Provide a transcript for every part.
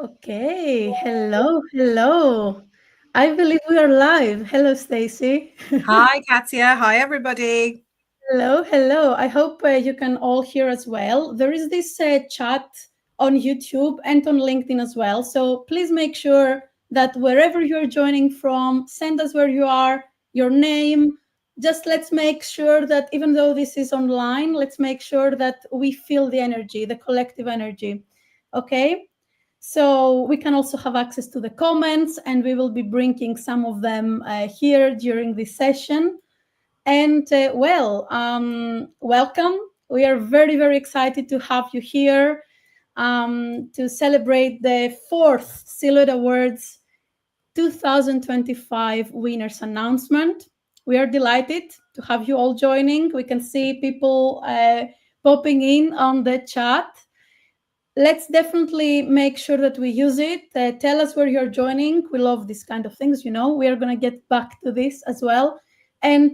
Okay, hello. I believe we are live. Hello, Stacy. Hi, Katia. Hi, everybody. Hello. I hope you can all hear as well. There is this chat on YouTube and on LinkedIn as well. So please make sure that wherever you're joining from, send us where you are, your name. Just let's make sure that even though this is online, let's make sure that we feel the energy, the collective energy. Okay? So we can also have access to the comments, and we will be bringing some of them here during this session. And welcome. We are very excited to have you here to celebrate the fourth Silhouette Awards 2025 winners announcement. We are delighted to have you all joining. We can see people popping in on the chat. Let's definitely make sure that we use it. Tell us where you're joining. We love this kind of things, We are going to get back to this as well. And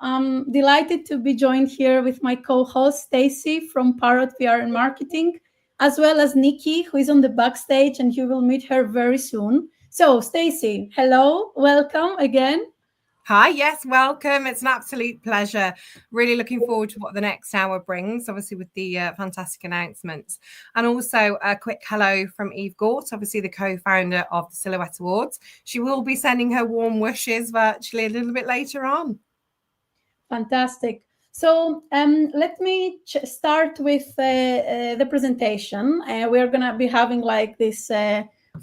I'm delighted to be joined here with my co-host Stacy from Parrot PR and Marketing, as well as Nikki, who is on the backstage, and you will meet her very soon. So, Stacy, hello, welcome again. Hi, yes, welcome. It's an absolute pleasure. Really looking forward to what the next hour brings, obviously, with the fantastic announcements. And also a quick hello from Eve Gort, obviously the co-founder of the Silhouette Awards. She will be sending her warm wishes virtually a little bit later on. Fantastic. So let me start with the presentation. We're going to be having like this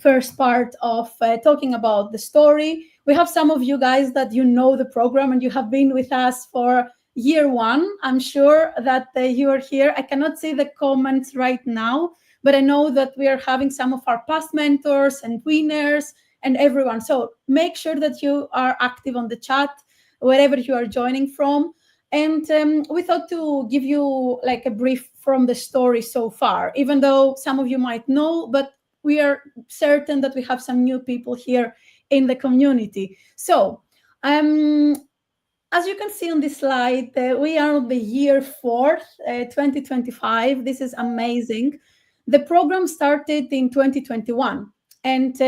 first part of talking about the story. We have some of you guys that you know the program and you have been with us for year one. I'm sure that you are here. I cannot see the comments right now, but I know that we are having some of our past mentors and winners and everyone. So make sure that you are active on the chat wherever you are joining from. And we thought to give you like a brief from the story so far, even though some of you might know, but we are certain that we have some new people here in the community. So as you can see on this slide, we are on the year 4th, 2025. This is amazing. The program started in 2021. And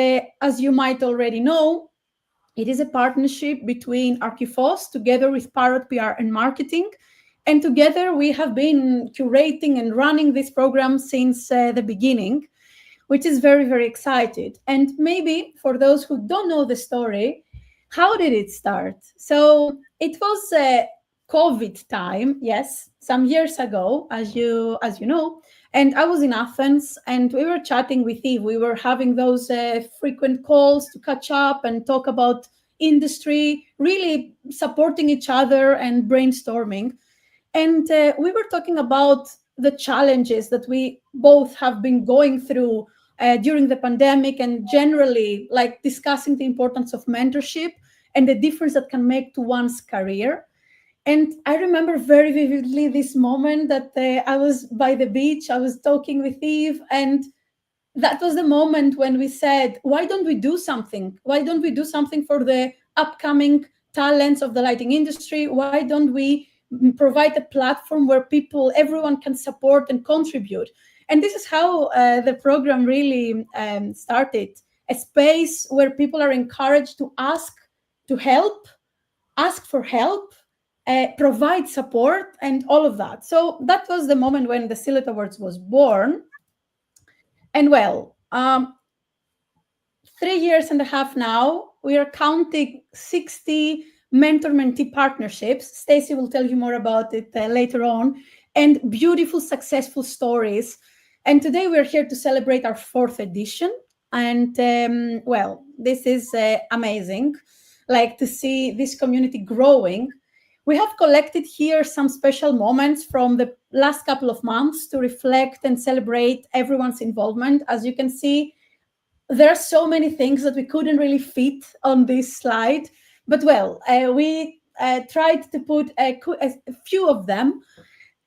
as you might already know, it is a partnership between Archifos together with Parrot PR and Marketing. And together we have been curating and running this program since the beginning, which is very excited. And maybe for those who don't know the story, how did it start? So it was COVID time, yes, some years ago, as you know. And I was in Athens and we were chatting with Eve. We were having those frequent calls to catch up and talk about industry, really supporting each other and brainstorming. And we were talking about the challenges that we both have been going through during the pandemic, and generally like discussing the importance of mentorship and the difference that can make to one's career. And I remember very vividly this moment that I was by the beach, I was talking with Eve, and that was the moment when we said, why don't we do something? Why don't we do something for the upcoming talents of the lighting industry? Why don't we provide a platform where everyone can support and contribute? And this is how the program really started, a space where people are encouraged to ask for help, provide support, and all of that. So that was the moment when the Silhouette Awards was born. And 3.5 years now, we are counting 60 mentor-mentee partnerships. Stacy will tell you more about it later on, and beautiful, successful stories. And today we're here to celebrate our 4th edition. And this is amazing, like to see this community growing. We have collected here some special moments from the last couple of months to reflect and celebrate everyone's involvement. As you can see, there are so many things that we couldn't really fit on this slide, but we tried to put a few of them.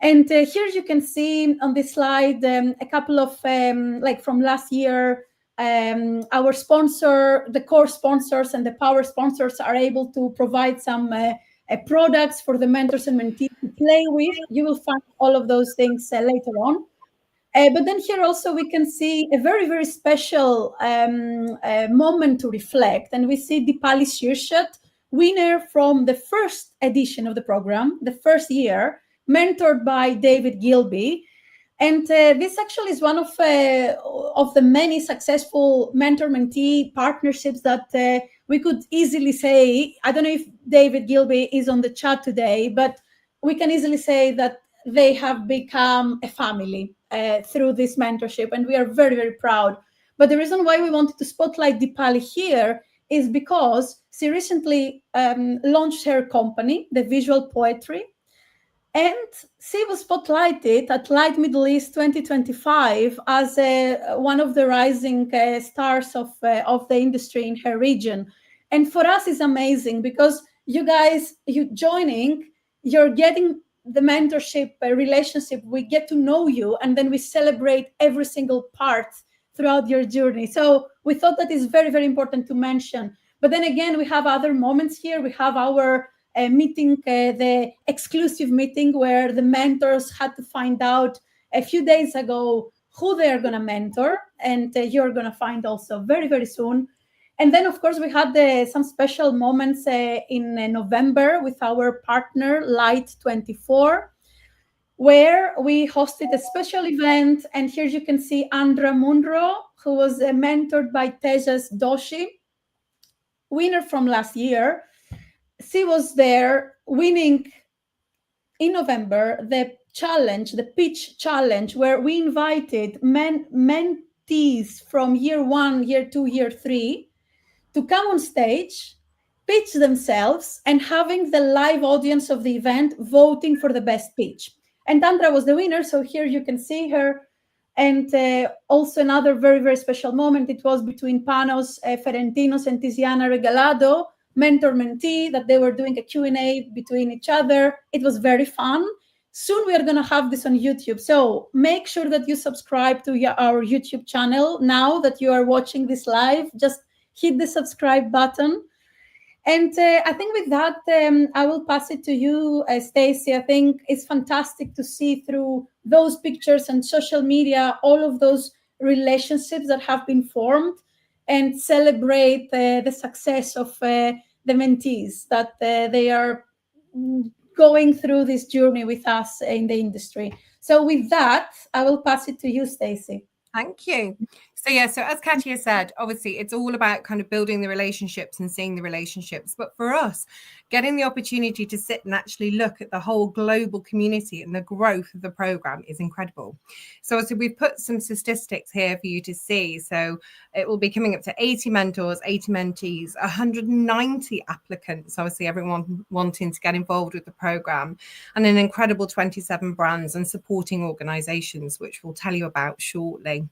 And here you can see on this slide a couple of, like from last year, our sponsor, the core sponsors and the power sponsors are able to provide some products for the mentors and mentees to play with. You will find all of those things later on. But then here also we can see a very, very special moment to reflect. And we see the Palacio, winner from the first edition of the program, the first year, mentored by David Gilby. And this actually is one of the many successful mentor-mentee partnerships that we could easily say. I don't know if David Gilby is on the chat today, but we can easily say that they have become a family through this mentorship, and we are very, very proud. But the reason why we wanted to spotlight Dipali here is because she recently launched her company, The Visual Poetry, and she was spotlighted at Light Middle East 2025 as one of the rising stars of the industry in her region. And for us, it's amazing because you guys, you joining, you're getting the mentorship relationship. We get to know you, and then we celebrate every single part throughout your journey. So we thought that is very, very important to mention. But then again, we have other moments here. We have our meeting, the exclusive meeting where the mentors had to find out a few days ago who they're going to mentor, and you're going to find also very, very soon. And then, of course, we had some special moments in November with our partner, Light 24, where we hosted a special event. And here you can see Andra Munro, who was mentored by Tejas Doshi, winner from last year. She was there winning in November the challenge, the pitch challenge, where we invited mentees from year 1, year 2, year 3 to come on stage, pitch themselves, and having the live audience of the event voting for the best pitch. And Andra was the winner, so here you can see her. And also another very, very special moment, it was between Panos Ferentinos and Tiziana Regalado, mentor-mentee, that they were doing a Q&A between each other. It was very fun. Soon we are going to have this on YouTube. So make sure that you subscribe to our YouTube channel now that you are watching this live. Just hit the subscribe button. And I think with that, I will pass it to you, Stacey. I think it's fantastic to see through those pictures and social media, all of those relationships that have been formed, and celebrate the success of the mentees, that they are going through this journey with us in the industry. So with that, I will pass it to you, Stacey. Thank you. So yeah, so as Katia said, obviously it's all about kind of building the relationships and seeing the relationships. But for us, getting the opportunity to sit and actually look at the whole global community and the growth of the program is incredible. So obviously we've put some statistics here for you to see. So it will be coming up to 80 mentors, 80 mentees, 190 applicants, obviously everyone wanting to get involved with the program, and an incredible 27 brands and supporting organizations, which we'll tell you about shortly.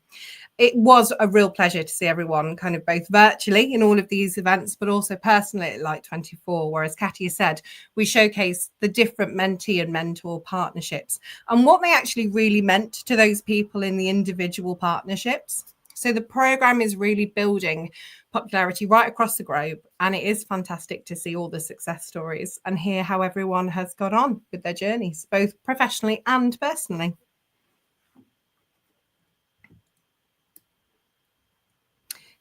It was a real pleasure to see everyone kind of both virtually in all of these events, but also personally at Light 24, where, as Katia said, we showcased the different mentee and mentor partnerships and what they actually really meant to those people in the individual partnerships. So the program is really building popularity right across the globe, and it is fantastic to see all the success stories and hear how everyone has got on with their journeys, both professionally and personally.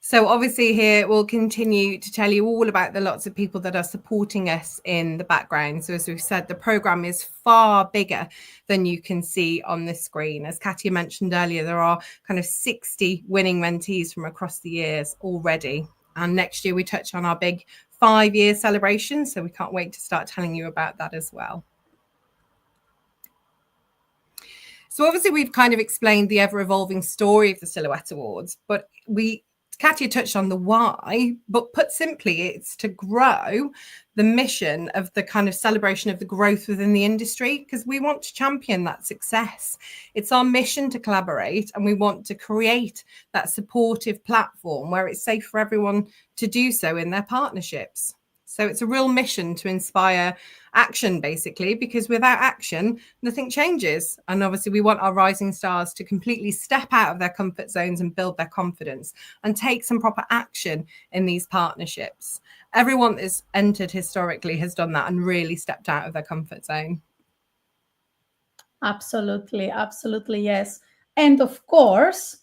So obviously here we'll continue to tell you all about the lots of people that are supporting us in the background. So as we've said, the program is far bigger than you can see on the screen. As Katia mentioned earlier, there are kind of 60 winning mentees from across the years already. And next year we touch on our big 5-year celebration. So we can't wait to start telling you about that as well. So obviously we've kind of explained the ever-evolving story of the Silhouette Awards, but Katia touched on the why, but put simply, it's to grow the mission of the kind of celebration of the growth within the industry, because we want to champion that success. It's our mission to collaborate, and we want to create that supportive platform where it's safe for everyone to do so in their partnerships. So it's a real mission to inspire action, basically, because without action, nothing changes. And obviously, we want our rising stars to completely step out of their comfort zones and build their confidence and take some proper action in these partnerships. Everyone that's entered historically has done that and really stepped out of their comfort zone. Absolutely. Absolutely. Yes. And of course,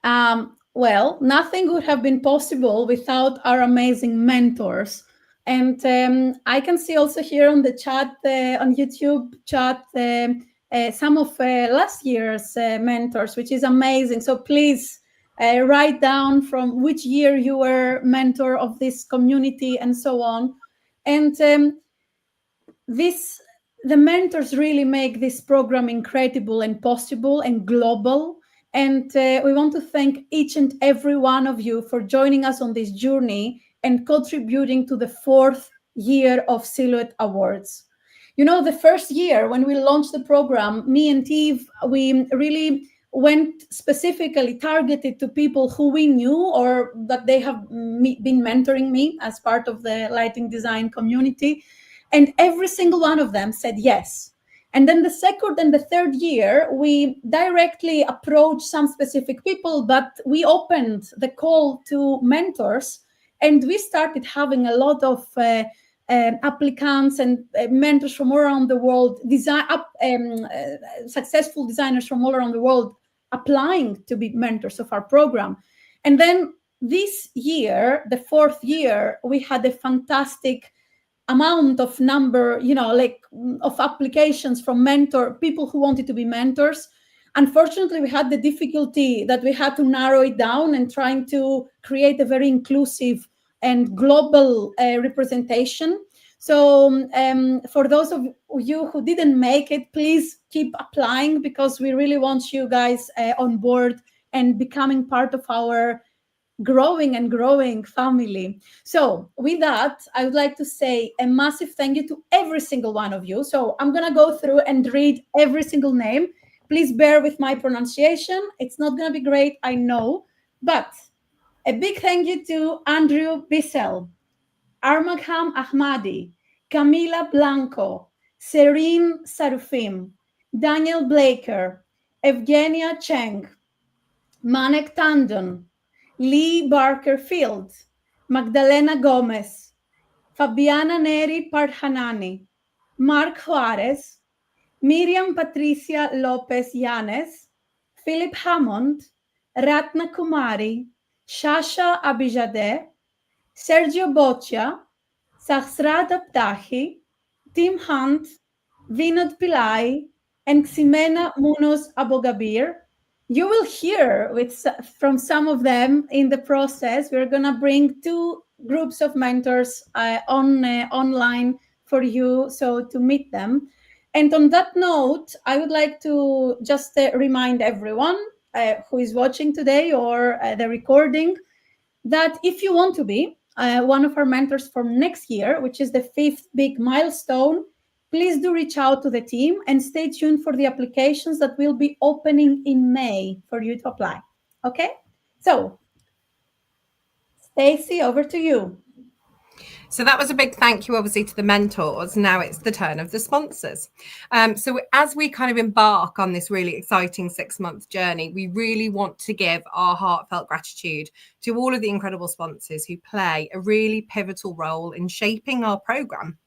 well, nothing would have been possible without our amazing mentors. And I can see also here on the chat, on YouTube chat, some of last year's mentors, which is amazing. So please write down from which year you were mentor of this community and so on. And the mentors really make this program incredible and possible and global. And we want to thank each and every one of you for joining us on this journey and contributing to the 4th year of Silhouette Awards. You know, the first year when we launched the program, me and Eve, we really went specifically targeted to people who we knew or that they have been mentoring me as part of the lighting design community. And every single one of them said yes. And then the second and the third year, we directly approached some specific people, but we opened the call to mentors, and we started having a lot of applicants and mentors from all around the world, successful designers from all around the world applying to be mentors of our program. And then this year, the 4th year, we had a fantastic amount of number, of applications from people who wanted to be mentors. Unfortunately, we had the difficulty that we had to narrow it down and trying to create a very inclusive and global representation. So for those of you who didn't make it, please keep applying, because we really want you guys on board and becoming part of our growing family. So with that, I would like to say a massive thank you to every single one of you. So I'm going to go through and read every single name. Please bear with my pronunciation. It's not going to be great, I know. But a big thank you to Andrew Bissell, Armagham Ahmadi, Camila Blanco, Serene Sarufim, Daniel Blaker, Evgenia Cheng, Manek Tandon, Lee Barker Field, Magdalena Gomez, Fabiana Neri Parhanani, Mark Juarez, Miriam Patricia Lopez Yanes, Philip Hammond, Ratna Kumari, Shasha Abijadeh, Sergio Boccia, Sahsrat Abdahi, Tim Hunt, Vinod Pillai, and Ximena Munoz Abogabir. You will hear from some of them in the process. We're going to bring 2 groups of mentors online for you, so to meet them. And on that note, I would like to just remind everyone who is watching today or the recording that if you want to be one of our mentors for next year, which is the 5th big milestone, please do reach out to the team and stay tuned for the applications that will be opening in May for you to apply. Okay? So, Stacey, over to you. So that was a big thank you, obviously, to the mentors. Now it's the turn of the sponsors. So as we kind of embark on this really exciting 6-month journey, we really want to give our heartfelt gratitude to all of the incredible sponsors who play a really pivotal role in shaping our program.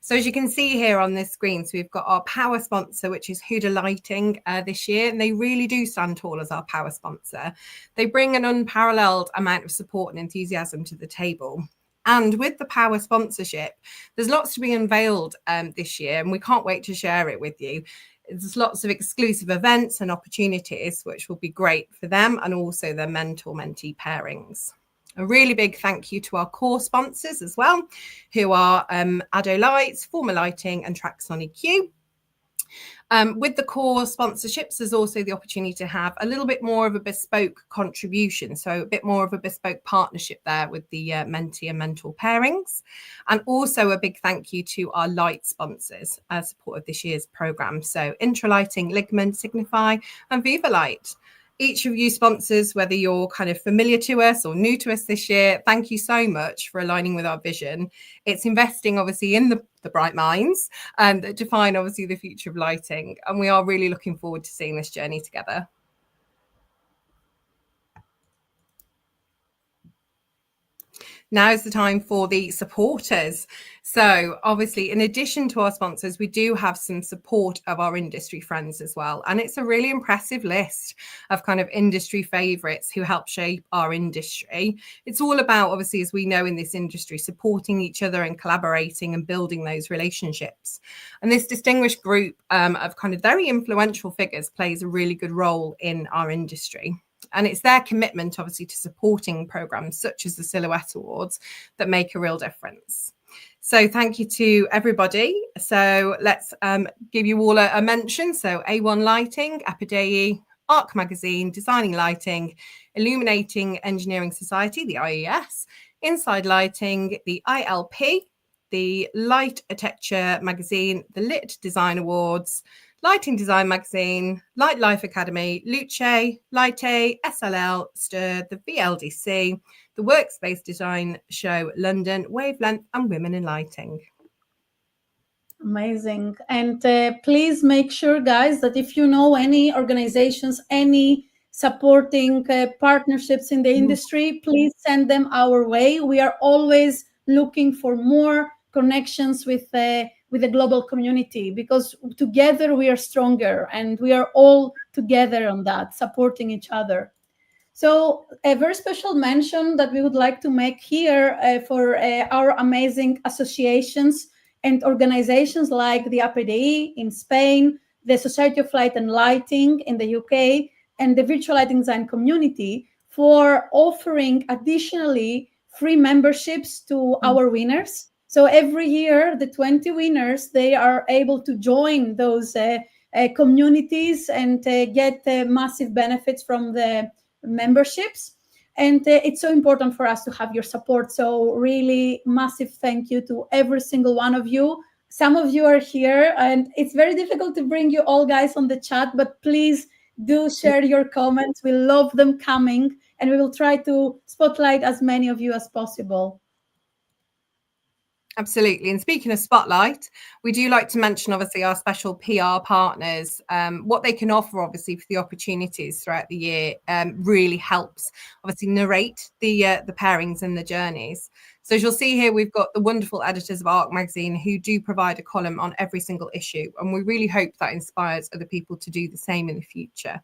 So as you can see here on this screen, so we've got our power sponsor, which is Huda Lighting this year, and they really do stand tall as our power sponsor. They bring an unparalleled amount of support and enthusiasm to the table. And with the power sponsorship, there's lots to be unveiled this year, and we can't wait to share it with you. There's lots of exclusive events and opportunities, which will be great for them and also their mentor-mentee pairings. A really big thank you to our core sponsors as well, who are Addo Lights, Forma Lighting and Traxonic Q. With the core sponsorships, there's also the opportunity to have a little bit more of a bespoke contribution. So a bit more of a bespoke partnership there with the mentee and mentor pairings. And also a big thank you to our light sponsors as support of this year's programme. So Intra Lighting, Ligman, Signify and Viva Light. Each of you sponsors, whether you're kind of familiar to us or new to us this year, thank you so much for aligning with our vision. It's investing, obviously, in the bright minds that define, obviously, the future of lighting. And we are really looking forward to seeing this journey together. Now is the time for the supporters. So obviously, in addition to our sponsors, we do have some support of our industry friends as well. And it's a really impressive list of kind of industry favorites who help shape our industry. It's all about, obviously, as we know in this industry, supporting each other and collaborating and building those relationships. And this distinguished group of kind of very influential figures plays a really good role in our industry. And it's their commitment, obviously, to supporting programs such as the Silhouette Awards that make a real difference. So thank you to everybody. So let's give you all a mention. So A1 Lighting, Apidei, Arc Magazine, Designing Lighting, Illuminating Engineering Society, the IES, Inside Lighting, the ILP, the Light Architecture Magazine, the Lit Design Awards, Lighting Design Magazine, Light Life Academy, Luce, Lighte, SLL, Stir, the VLDC, the Workspace Design Show London, Wavelength, and Women in Lighting. Amazing. And please make sure, guys, that if you know any organizations, any supporting partnerships in the industry, please send them our way. We are always looking for more connections with the global community, because together we are stronger, and we are all together on that, supporting each other. So a very special mention that we would like to make here for our amazing associations and organizations like the Apidei in Spain, the Society of Light and Lighting in the UK, and the Virtual Lighting Design Community for offering additionally free memberships to our winners. So every year, the 20 winners, they are able to join those communities and get massive benefits from the memberships. And it's so important for us to have your support. So really massive thank you to every single one of you. Some of you are here, and it's very difficult to bring you all guys on the chat, but please do share your comments. We love them coming, and we will try to spotlight as many of you as possible. Absolutely. And speaking of spotlight, we do like to mention, obviously, our special PR partners. What they can offer, obviously, for the opportunities throughout the year really helps, obviously, narrate the pairings and the journeys. So as you'll see here, we've got the wonderful editors of Arc Magazine who do provide a column on every single issue. And we really hope that inspires other people to do the same in the future.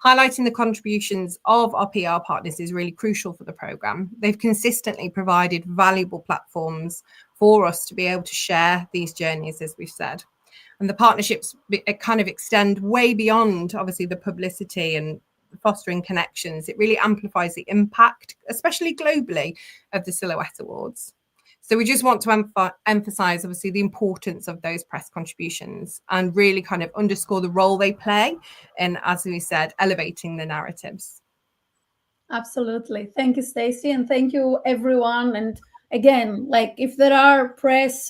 Highlighting the contributions of our PR partners is really crucial for the programme. They've consistently provided valuable platforms for us to be able to share these journeys, as we've said. And the partnerships kind of extend way beyond, obviously, the publicity and fostering connections. It really amplifies the impact, especially globally, of the Silhouette Awards. So we just want to emphasize, obviously, the importance of those press contributions and really kind of underscore the role they play in, as we said, elevating the narratives. Absolutely. Thank you, Stacey, and thank you, everyone. And again, like if there are press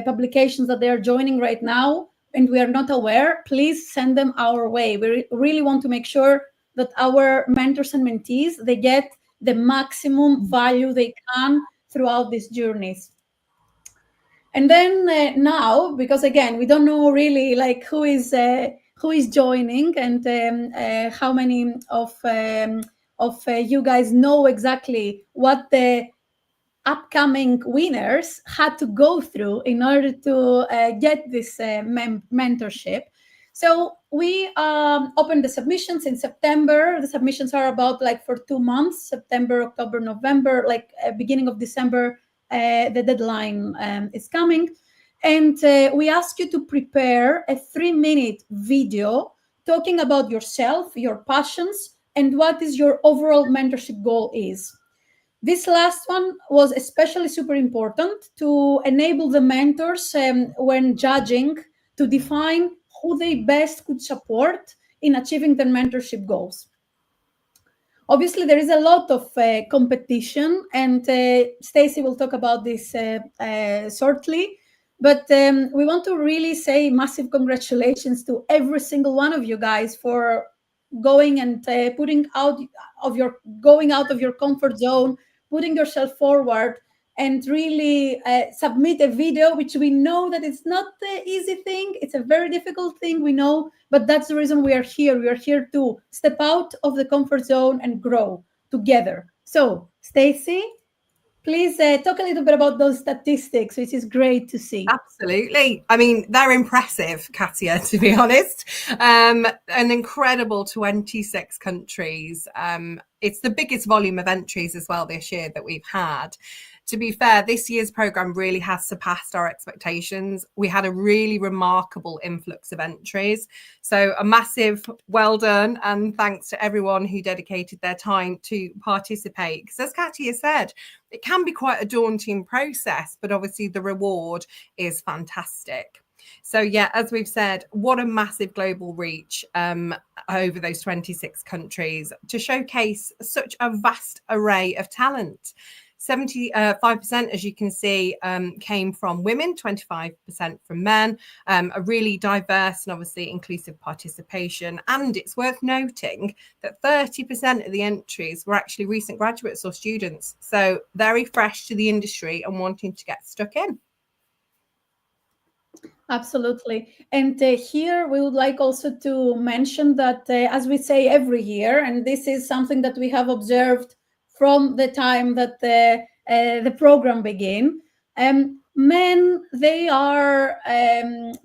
publications that they are joining right now and we are not aware, please send them our way. We really want to make sure that our mentors and mentees, they get the maximum value they can throughout these journeys. And then now, because again, we don't know really like who is joining and how many of you guys know exactly what the upcoming winners had to go through in order to get this mentorship. So we opened the submissions in September. The submissions are about like for 2 months, September, October, November, like beginning of December, the deadline is coming. And we ask you to prepare a 3-minute video talking about yourself, your passions, and what is your overall mentorship goal is. This last one was especially super important to enable the mentors when judging to define who they best could support in achieving their mentorship goals. Obviously, there is a lot of competition, and Stacey will talk about this shortly. But we want to really say massive congratulations to every single one of you guys for going and going out of your comfort zone, putting yourself forward, and really submit a video, which we know that it's not the easy thing. It's a very difficult thing, we know, but that's the reason we are here. We are here to step out of the comfort zone and grow together. So, Stacey? Please talk a little bit about those statistics, which is great to see. Absolutely. I mean, they're impressive, Katia, to be honest. An incredible 26 countries. It's the biggest volume of entries as well this year that we've had. To be fair, this year's program really has surpassed our expectations. We had a really remarkable influx of entries. So a massive well done, and thanks to everyone who dedicated their time to participate. Because as Katia said, it can be quite a daunting process, but obviously the reward is fantastic. So yeah, as we've said, what a massive global reach over those 26 countries to showcase such a vast array of talent. 75%, as you can see, came from women, 25% from men, a really diverse and obviously inclusive participation. And it's worth noting that 30% of the entries were actually recent graduates or students. So very fresh to the industry and wanting to get stuck in. Absolutely. And here we would like also to mention that, as we say every year, and this is something that we have observed from the time that the program began, men, they are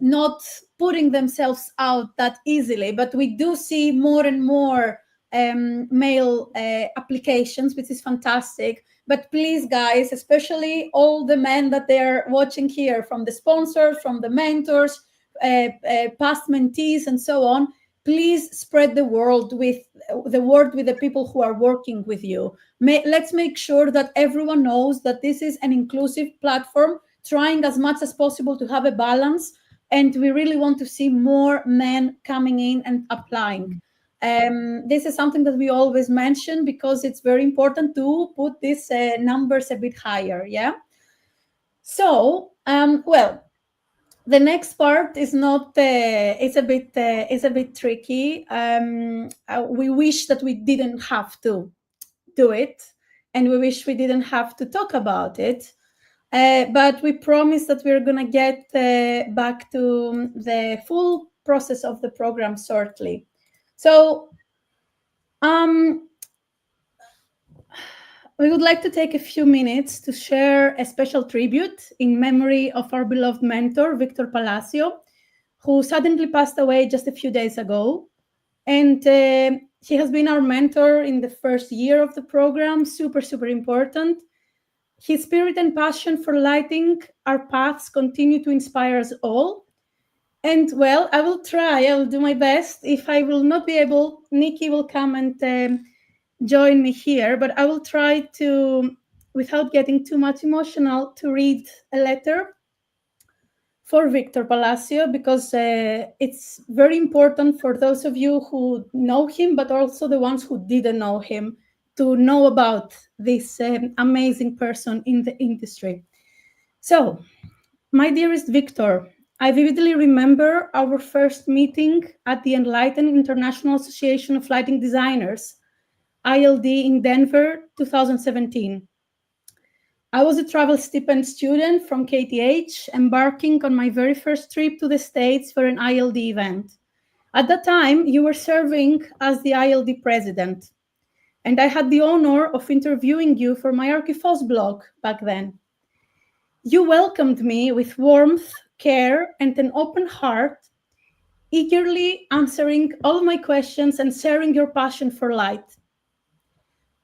not putting themselves out that easily, but we do see more and more male applications, which is fantastic. But please, guys, especially all the men that they're watching here, from the sponsors, from the mentors, past mentees, and so on, please spread the word with the people who are working with you. Let's make sure that everyone knows that this is an inclusive platform, trying as much as possible to have a balance, and we really want to see more men coming in and applying. This is something that we always mention because it's very important to put these numbers a bit higher. Yeah. So, well, the next part is not. It's a bit tricky. We wish that we didn't have to do it, and we wish we didn't have to talk about it. But we promise that we're gonna get back to the full process of the program shortly. So we would like to take a few minutes to share a special tribute in memory of our beloved mentor, Victor Palacio, who suddenly passed away just a few days ago. And he has been our mentor in the first year of the program, super, super important. His spirit and passion for lighting our paths continue to inspire us all. And well, I will do my best. If I will not be able, Nikki will come and join me here, but I will try to, without getting too much emotional, to read a letter for Victor Palacio, because it's very important for those of you who know him, but also the ones who didn't know him, to know about this amazing person in the industry. So, my dearest Victor, I vividly remember our first meeting at the Enlightened International Association of Lighting Designers, ILD, in Denver, 2017. I was a travel stipend student from KTH, embarking on my very first trip to the States for an ILD event. At that time, you were serving as the ILD president, and I had the honor of interviewing you for my Archifos blog back then. You welcomed me with warmth, care, and an open heart, eagerly answering all my questions and sharing your passion for light.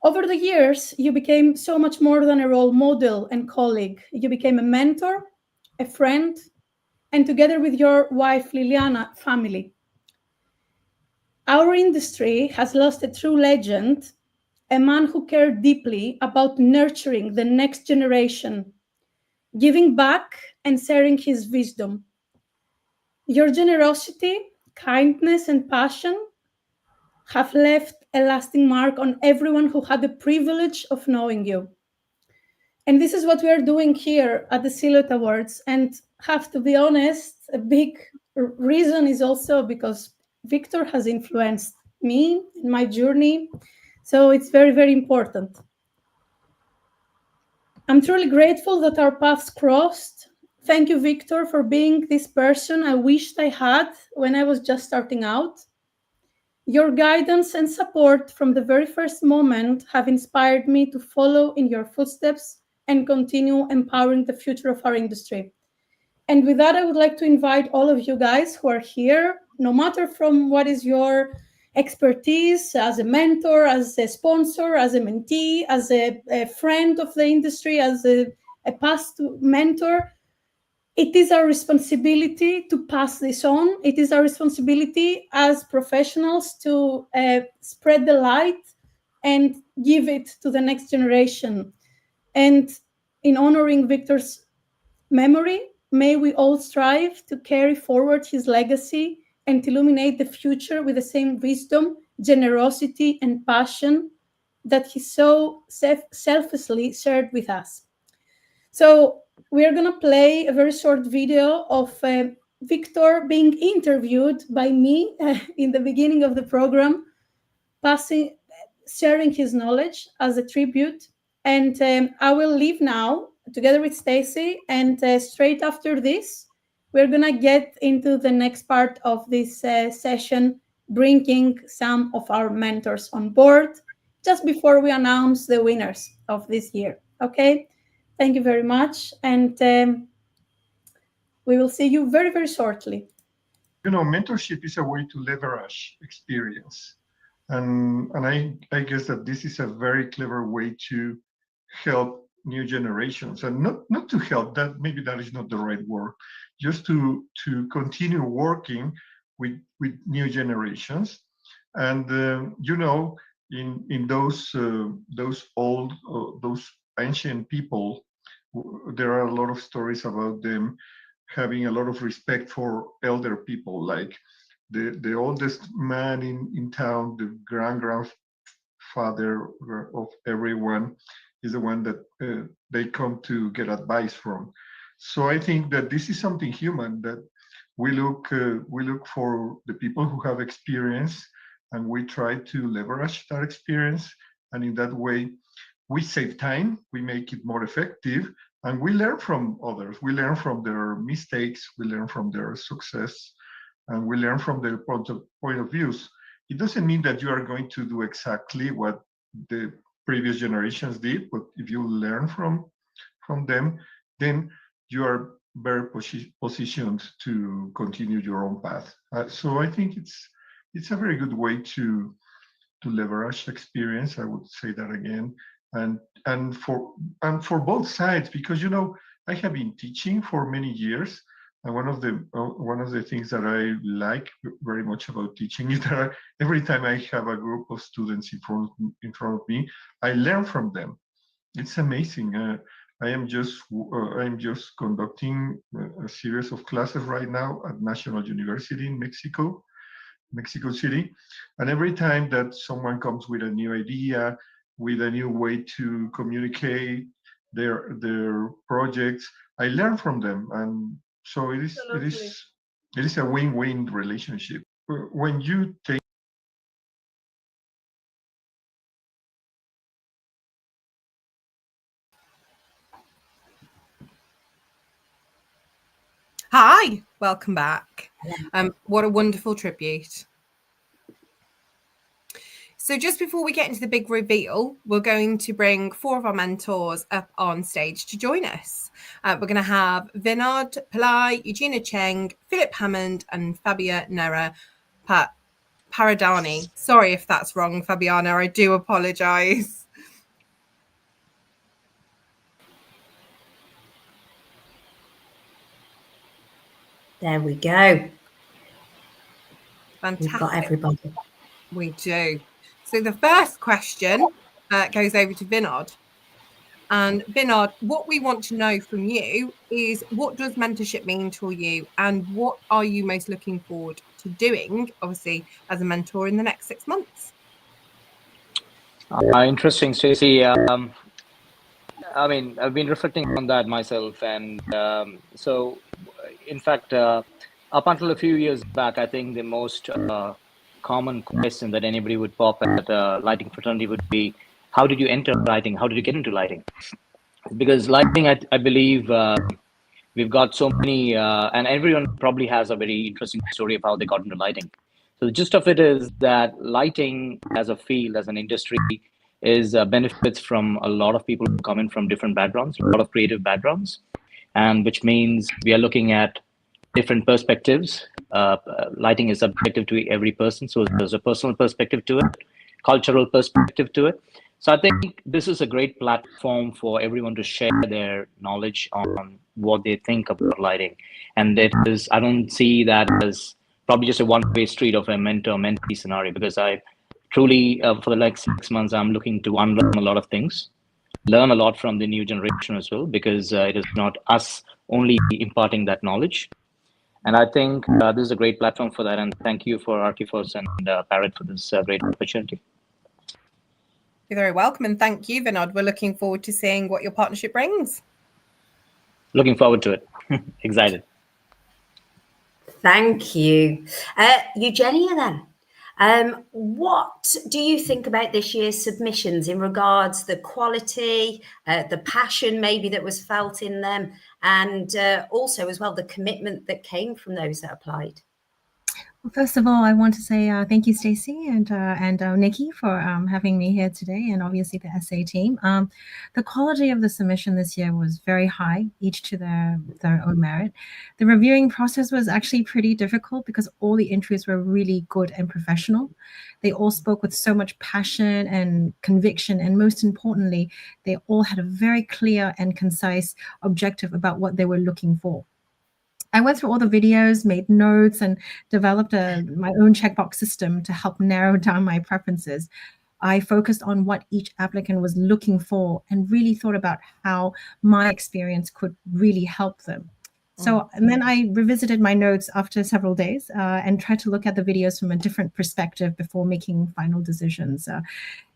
Over the years, you became so much more than a role model and colleague. You became a mentor, a friend, and together with your wife, Liliana, family. Our industry has lost a true legend, a man who cared deeply about nurturing the next generation, giving back and sharing his wisdom. Your generosity, kindness, and passion have left a lasting mark on everyone who had the privilege of knowing you. And this is what we are doing here at the Silhouette Awards. And have to be honest, a big reason is also because Victor has influenced me in my journey. So it's very, very important. I'm truly grateful that our paths crossed. Thank you, Victor, for being this person I wished I had when I was just starting out. Your guidance and support from the very first moment have inspired me to follow in your footsteps and continue empowering the future of our industry. And with that, I would like to invite all of you guys who are here, no matter from what is your expertise as a mentor, as a sponsor, as a mentee, as a friend of the industry, as a past mentor. It is our responsibility to pass this on. It is our responsibility as professionals to spread the light and give it to the next generation. And in honoring Victor's memory, may we all strive to carry forward his legacy and illuminate the future with the same wisdom, generosity, and passion that he so selflessly shared with us. So we are going to play a very short video of Victor being interviewed by me in the beginning of the program, sharing his knowledge as a tribute. And I will leave now together with Stacy, and straight after this, we're going to get into the next part of this session, bringing some of our mentors on board just before we announce the winners of this year. Okay, thank you very much, and we will see you very, very shortly. You know, mentorship is a way to leverage experience. And I guess that this is a very clever way to help new generations, and not to help, that maybe that is not the right word, just to continue working with new generations. And you know, in those old those ancient people, there are a lot of stories about them having a lot of respect for elder people, like the oldest man in town, the grandfather of everyone, is the one that they come to get advice from. So I think that this is something human, that we look for the people who have experience, and we try to leverage that experience. And in that way, we save time, we make it more effective, and we learn from others. We learn from their mistakes, we learn from their success, and we learn from their point of views. It doesn't mean that you are going to do exactly what the previous generations did, but if you learn from them, then you are better positioned to continue your own path. So I think it's a very good way to leverage experience. I would say that again, and for both sides, because you know, I have been teaching for many years, and one of the things that I like very much about teaching is that every time I have a group of students in front of me, I learn from them. It's amazing. I am just conducting a series of classes right now at National University in Mexico City, and every time that someone comes with a new idea, with a new way to communicate their projects, I learn from them, and so it is a win-win relationship. When you take Hi, welcome back. What a wonderful tribute. So just before we get into the big reveal, we're going to bring 4 of our mentors up on stage to join us. We're going to have Vinod Pillai, Eugenia Cheng, Philip Hammond, and Fabia Nera Paradani. Sorry if that's wrong, Fabiana, I do apologize. There we go. Fantastic. We've got everybody. We do. So the first question goes over to Vinod. And Vinod, what we want to know from you is, what does mentorship mean to you, and what are you most looking forward to doing, obviously, as a mentor in the next 6 months? Interesting, Stacey. I mean, I've been reflecting on that myself, and so, in fact, up until a few years back, I think the most common question that anybody would pop at lighting fraternity would be, how did you enter lighting? How did you get into lighting? Because lighting, I believe, we've got so many, and everyone probably has a very interesting story of how they got into lighting. So the gist of it is that lighting as a field, as an industry, is benefits from a lot of people who come in from different backgrounds, a lot of creative backgrounds, and which means we are looking at different perspectives. Lighting is subjective to every person, so there's a personal perspective to it, cultural perspective to it. So I think this is a great platform for everyone to share their knowledge on what they think about lighting. And it is, I don't see that as probably just a one-way street of a mentor-mentee scenario, because I truly, for the next 6 months, I'm looking to unlearn a lot of things, learn a lot from the new generation as well, because it is not us only imparting that knowledge. And I think this is a great platform for that. And thank you for Archifos and Parrot for this great opportunity. You're very welcome. And thank you, Vinod. We're looking forward to seeing what your partnership brings. Looking forward to it. Excited. Thank you. Eugenia, then. What do you think about this year's submissions in regards the quality, the passion maybe that was felt in them, and also as well the commitment that came from those that applied? Well, first of all, I want to say thank you, Stacey and Nikki, for having me here today, and obviously the SA team. The quality of the submission this year was very high, each to their own merit. The reviewing process was actually pretty difficult because all the entries were really good and professional. They all spoke with so much passion and conviction, and most importantly, they all had a very clear and concise objective about what they were looking for. I went through all the videos, made notes, and developed my own checkbox system to help narrow down my preferences. I focused on what each applicant was looking for and really thought about how my experience could really help them. So, and then I revisited my notes after several days and tried to look at the videos from a different perspective before making final decisions.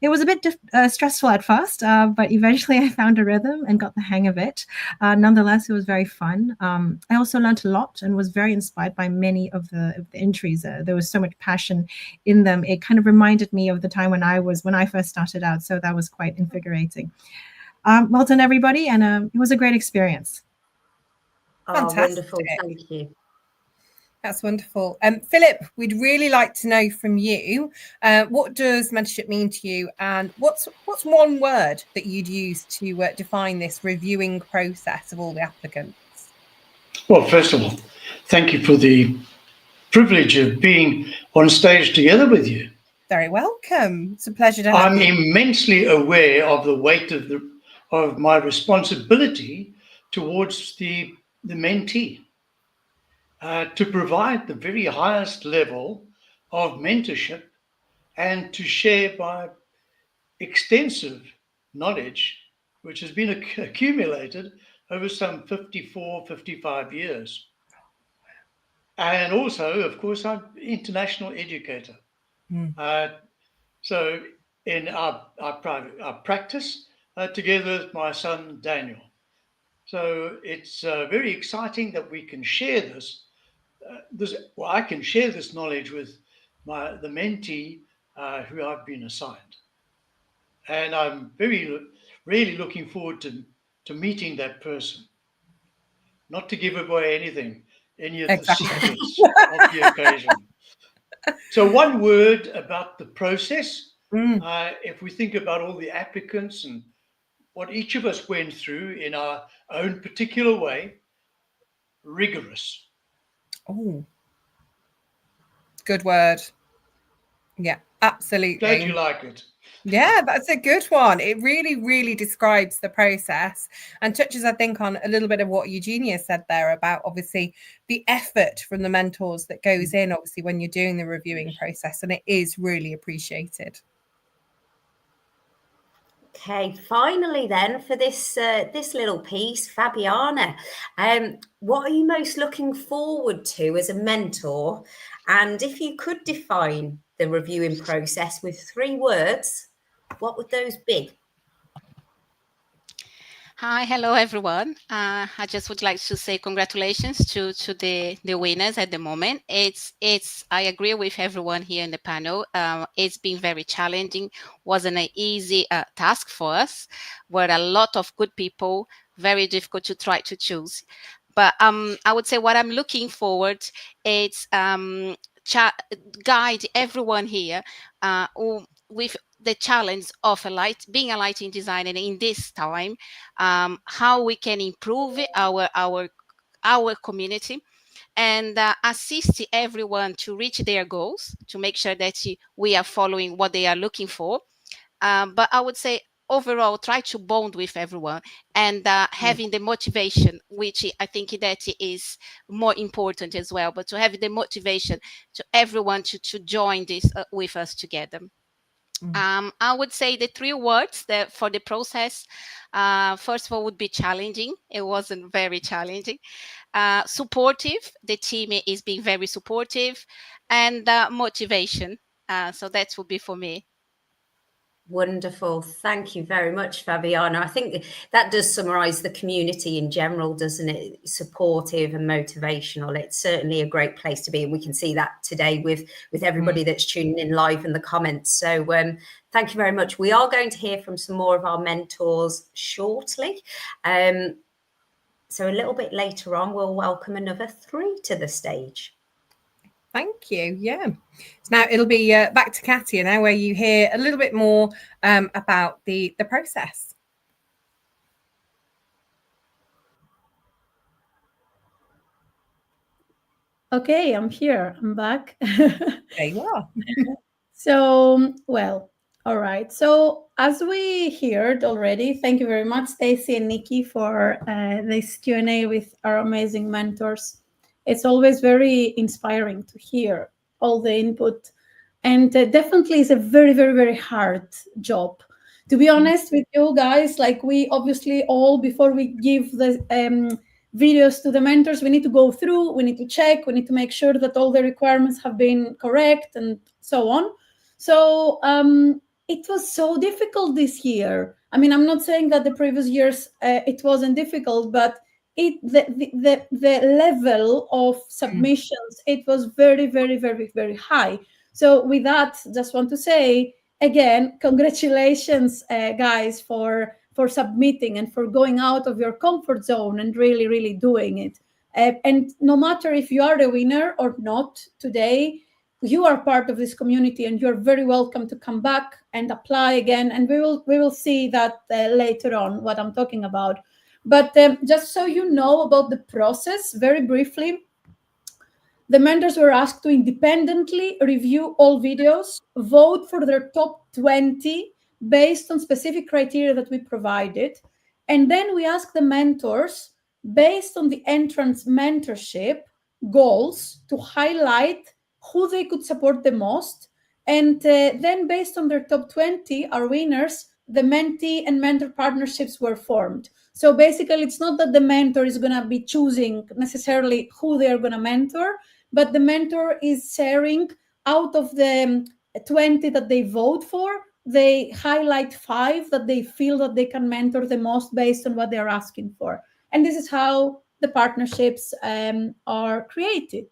It was a bit stressful at first, but eventually I found a rhythm and got the hang of it. Nonetheless, it was very fun. I also learned a lot and was very inspired by many of the entries. There was so much passion in them. It kind of reminded me of the time when I first started out. So that was quite invigorating. Well done, everybody, and it was a great experience. Fantastic. Oh, wonderful. Thank you. That's wonderful. Philip, we'd really like to know from you, what does mentorship mean to you, and what's one word that you'd use to define this reviewing process of all the applicants? Well, first of all, thank you for the privilege of being on stage together with you. Very welcome. It's a pleasure to have you. I'm immensely aware of the weight of my responsibility towards the mentee to provide the very highest level of mentorship and to share my extensive knowledge, which has been accumulated over some 55 years. And also, of course, I'm an international educator. So in our practice together with my son, Daniel. So it's very exciting that we can share this. I can share this knowledge with the mentee who I've been assigned, and I'm really looking forward to meeting that person. Not to give away anything, any of the secrets of the occasion. So one word about the process. If we think about all the applicants and what each of us went through in our own particular way, rigorous. Oh, good word. Yeah, absolutely. Don't you like it? Yeah, that's a good one. It really, really describes the process and touches, I think, on a little bit of what Eugenia said there about obviously the effort from the mentors that goes in, obviously, when you're doing the reviewing process, and it is really appreciated. Okay, finally then for this this little piece, Fabiana, what are you most looking forward to as a mentor? And if you could define the reviewing process with 3 words, what would those be? Hi, hello everyone. I just would like to say congratulations to the winners at the moment. I agree with everyone here in the panel. It's been very challenging. Wasn't an easy task for us. Were a lot of good people. Very difficult to try to choose. But I would say what I'm looking forward is guide everyone here with the challenge of being a lighting designer in this time, how we can improve our community and assist everyone to reach their goals, to make sure that we are following what they are looking for. But I would say overall, try to bond with everyone and having the motivation, which I think that is more important as well, but to have the motivation to everyone to join this with us together. I would say the 3 words that for the process, first of all, would be challenging. It wasn't very challenging. Supportive. The team is being very supportive, and motivation. So that would be for me. Wonderful. Thank you very much, Fabiana. I think that does summarize the community in general, doesn't it? Supportive and motivational. It's certainly a great place to be. And we can see that today with everybody that's tuning in live in the comments. So thank you very much. We are going to hear from some more of our mentors shortly. So a little bit later on, we'll welcome another 3 to the stage. Thank you. Yeah. So now it'll be back to Katia now, where you hear a little bit more about the process. Okay, I'm here. I'm back. There you are. So, well, all right. So as we heard already, thank you very much, Stacey and Nikki, for this Q&A with our amazing mentors. It's always very inspiring to hear all the input, and definitely is a very, very, very hard job. To be honest with you guys, like we obviously all, before we give the videos to the mentors, we need to go through, we need to check, we need to make sure that all the requirements have been correct and so on. So it was so difficult this year. I mean, I'm not saying that the previous years it wasn't difficult, but the level of submissions, it was very, very, very, very high. So with that, just want to say again, congratulations, guys, for submitting and for going out of your comfort zone and really, really doing it. And no matter if you are a winner or not today, you are part of this community and you're very welcome to come back and apply again. And we will see that later on, what I'm talking about. But just so you know about the process, very briefly, the mentors were asked to independently review all videos, vote for their top 20 based on specific criteria that we provided. And then we asked the mentors, based on the entrance mentorship goals, to highlight who they could support the most. And then based on their top 20, our winners, the mentee and mentor partnerships were formed. So basically, it's not that the mentor is going to be choosing necessarily who they are going to mentor, but the mentor is sharing out of the 20 that they vote for, they highlight 5 that they feel that they can mentor the most based on what they're asking for. And this is how the partnerships are created.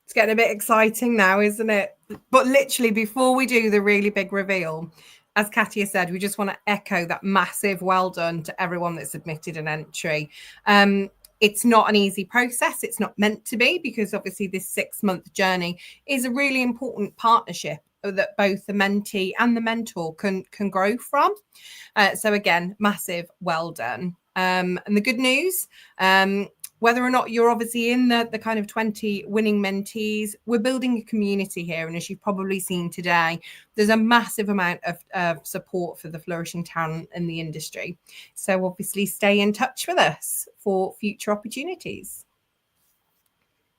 It's getting a bit exciting now, isn't it? But literally, before we do the really big reveal, as Katia said, we just want to echo that massive well done to everyone that submitted an entry. It's not an easy process. It's not meant to be, because obviously this 6-month journey is a really important partnership that both the mentee and the mentor can grow from. So again, massive well done. And the good news, whether or not you're obviously in the kind of 20 winning mentees, we're building a community here. And as you've probably seen today, there's a massive amount of support for the flourishing talent in the industry. So obviously stay in touch with us for future opportunities.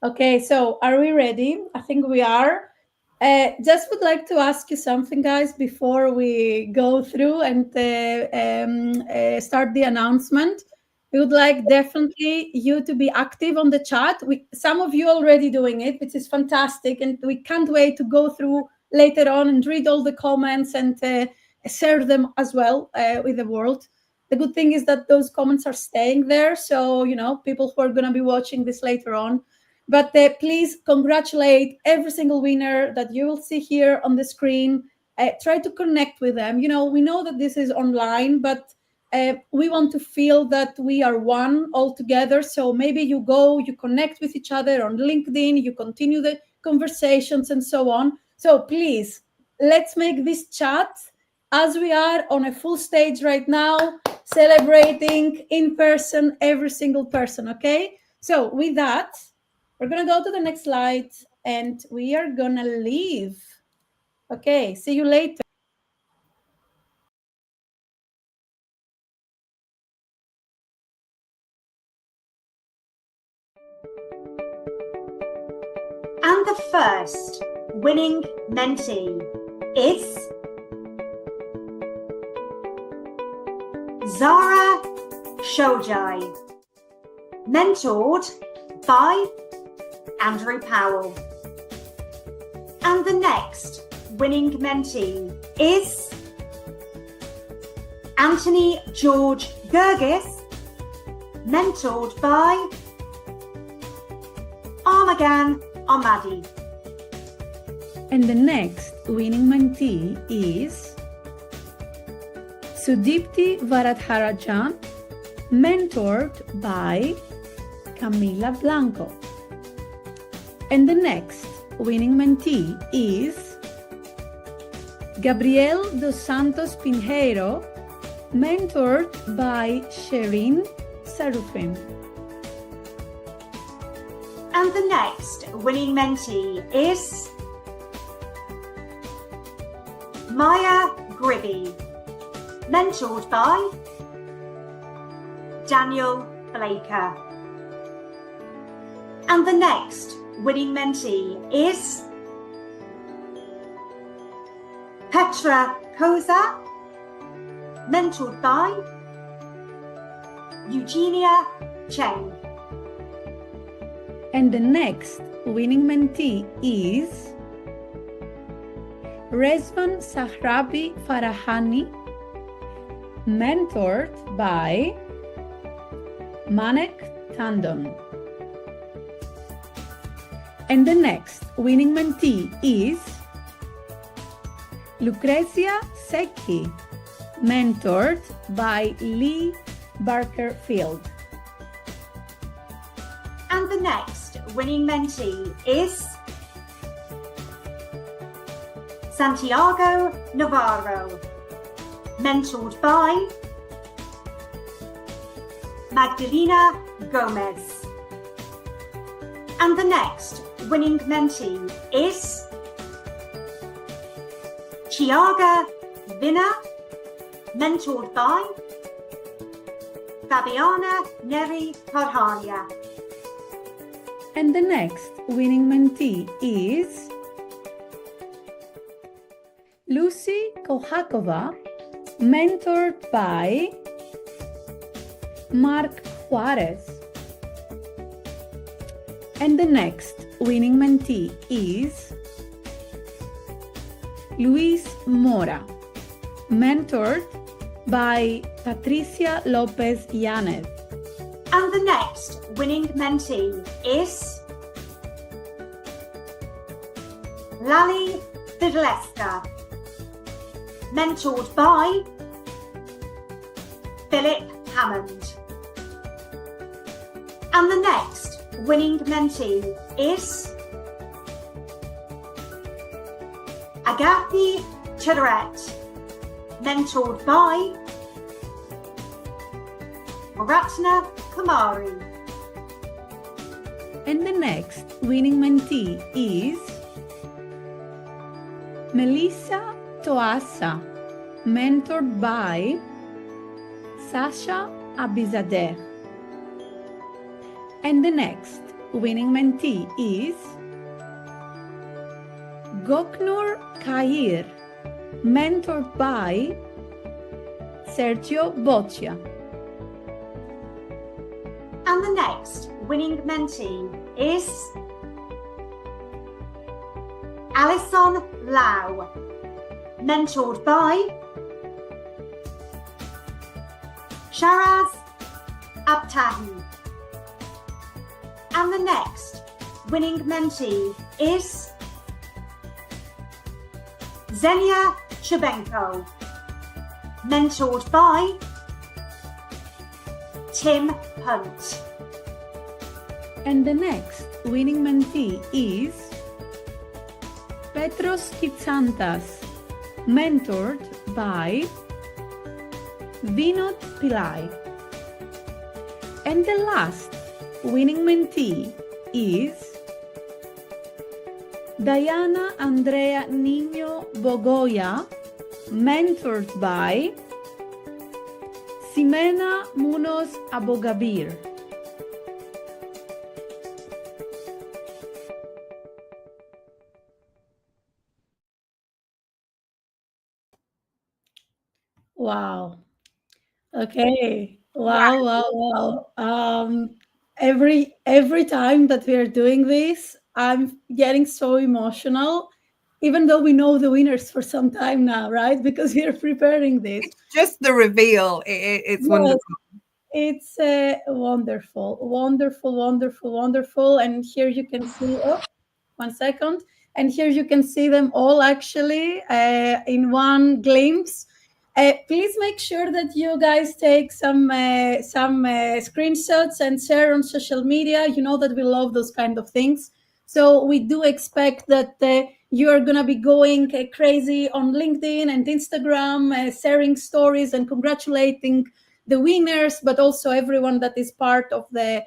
Okay, so are we ready? I think we are. Just would like to ask you something, guys, before we go through and start the announcement. We would like definitely you to be active on the chat. Some of you already doing it, which is fantastic. And we can't wait to go through later on and read all the comments and share them as well with the world. The good thing is that those comments are staying there. So, you know, people who are going to be watching this later on. But please congratulate every single winner that you will see here on the screen. Try to connect with them. You know, we know that this is online, but we want to feel that we are one all together. So maybe you connect with each other on LinkedIn, you continue the conversations, and so on. So please, let's make this chat, as we are on a full stage right now, celebrating in person every single person, okay? So with that, we're gonna go to the next slide and we are gonna leave. Okay, see you later. And the first winning mentee is Zara Shojai, mentored by Andrew Powell. And the next winning mentee is Anthony George Gergis, mentored by Armagan Ahmadi. And the next winning mentee is Sudipti Varadharajan, mentored by Camila Blanco. And the next winning mentee is Gabriel dos Santos Pinheiro, mentored by Sherin Sarufim. And the next winning mentee is Maya Gribby, mentored by Daniel Blaker. And the next winning mentee is Petra Koza, mentored by Eugenia Cheng. And the next winning mentee is Rezvan Sahrabi Farahani, mentored by Manek Tandon. And the next winning mentee is Lucrezia Secchi, mentored by Lee Barker-Field. And the next winning mentee is Santiago Navarro, mentored by Magdalena Gomez. And the next winning mentee is Chiaga Vina, mentored by Fabiana Neri Karhania. And the next winning mentee is Lucy Kohakova, mentored by Mark Juarez. And the next winning mentee is Luis Mora, mentored by Patricia Lopez Yanez. And the next winning mentee is Lali Vidleska, mentored by Philip Hammond. And the next winning mentee is Agathi Chederet, mentored by Ratna Kamari. And the next winning mentee is Melissa Toassa, mentored by Sasha Abizadeh. And the next winning mentee is Goknur Kair, mentored by Sergio Boccia. And the next winning mentee is Alison Lau, mentored by Sharaz Abtahi. And the next winning mentee is Zenia Chubenko, mentored by Tim Hunt. And the next winning mentee is Petros Kitsantas, mentored by Vinod Pillai. And the last winning mentee is Diana Andrea Niño Bogoya, mentored by Ximena Munoz Abogabir. Wow. Okay. Wow. Every time that we are doing this, I'm getting so emotional, even though we know the winners for some time now, right? Because we are preparing this. It's just the reveal. It's Yes. wonderful. It's wonderful. And here you can see, oh, 1 second. And here you can see them all actually in one glimpse. Please make sure that you guys take some screenshots and share on social media. You know that we love those kind of things. So we do expect that you are going to be going crazy on LinkedIn and Instagram, sharing stories and congratulating the winners, but also everyone that is part of the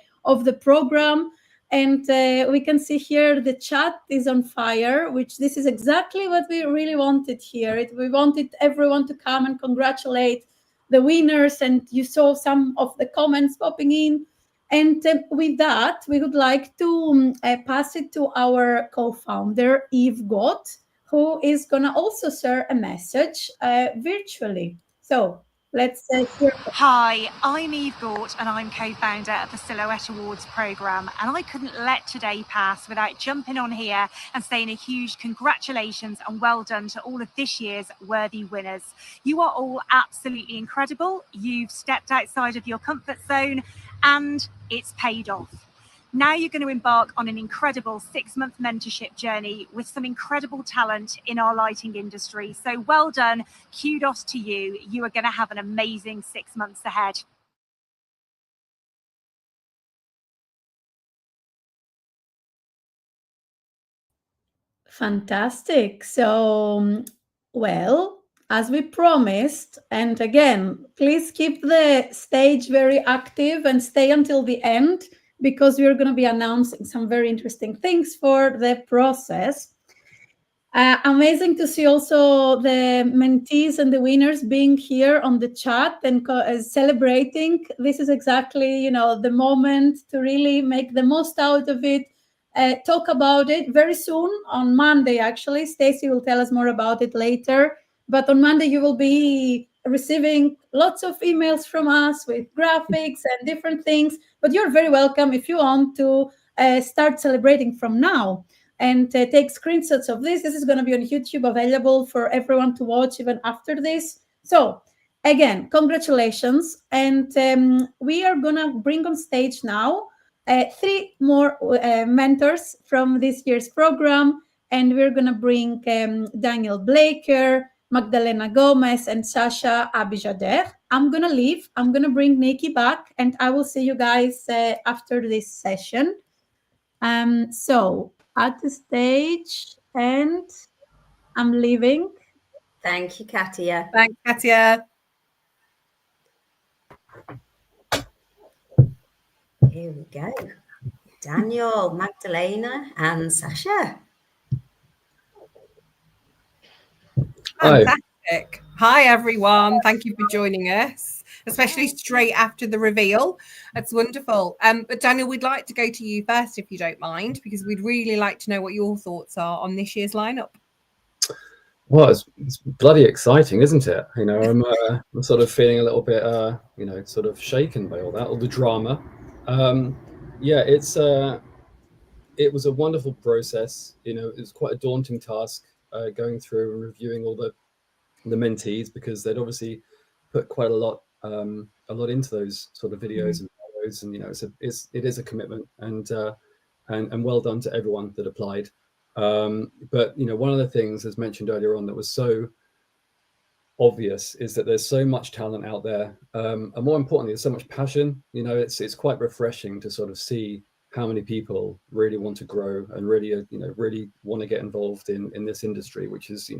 program. And we can see here the chat is on fire, which this is exactly what we really wanted here. We wanted everyone to come and congratulate the winners, and you saw some of the comments popping in. And with that, we would like to pass it to our co-founder, Eve Gott, who is going to also share a message virtually. So let's hear. Hi, I'm Eve Gort and I'm co-founder of the Silhouette Awards Program, and I couldn't let today pass without jumping on here and saying a huge congratulations and well done to all of this year's worthy winners. You are all absolutely incredible. You've stepped outside of your comfort zone and it's paid off. Now you're going to embark on an incredible 6-month mentorship journey with some incredible talent in our lighting industry. So well done. Kudos to you. You are going to have an amazing 6 months ahead. Fantastic. So, well, as we promised, and again, please keep the stage very active and stay until the end, because we're going to be announcing some very interesting things for the process. Amazing to see also the mentees and the winners being here on the chat and celebrating. This is exactly, the moment to really make the most out of it. Talk about it very soon on Monday, actually. Stacey will tell us more about it later. But on Monday, you will be receiving lots of emails from us with graphics and different things. But you're very welcome if you want to start celebrating from now and take screenshots of this. This is going to be on YouTube, available for everyone to watch even after this. So again, congratulations. And we are going to bring on stage now 3 more mentors from this year's program. And we're going to bring Daniel Blaker, Magdalena Gomez, and Sasha Abijader. I'm going to leave. I'm going to bring Nikki back, and I will see you guys after this session. So at the stage, and I'm leaving. Thank you, Katia. Thanks, Katia. Here we go. Daniel, Magdalena, and Sasha. Fantastic. Hi, everyone. Thank you for joining us, especially straight after the reveal. That's wonderful. But Daniel, we'd like to go to you first, if you don't mind, because we'd really like to know what your thoughts are on this year's lineup. Well, it's bloody exciting, isn't it? I'm sort of feeling a little bit, sort of shaken by all the drama. Yeah, it was a wonderful process. It was quite a daunting task going through and reviewing all the mentees, because they'd obviously put quite a lot into those sort of videos and photos, and it is a commitment, and well done to everyone that applied. But one of the things, as mentioned earlier on, that was so obvious is that there's so much talent out there, and more importantly, there's so much passion. It's quite refreshing to sort of see how many people really want to grow and really, really want to get involved in this industry, which is,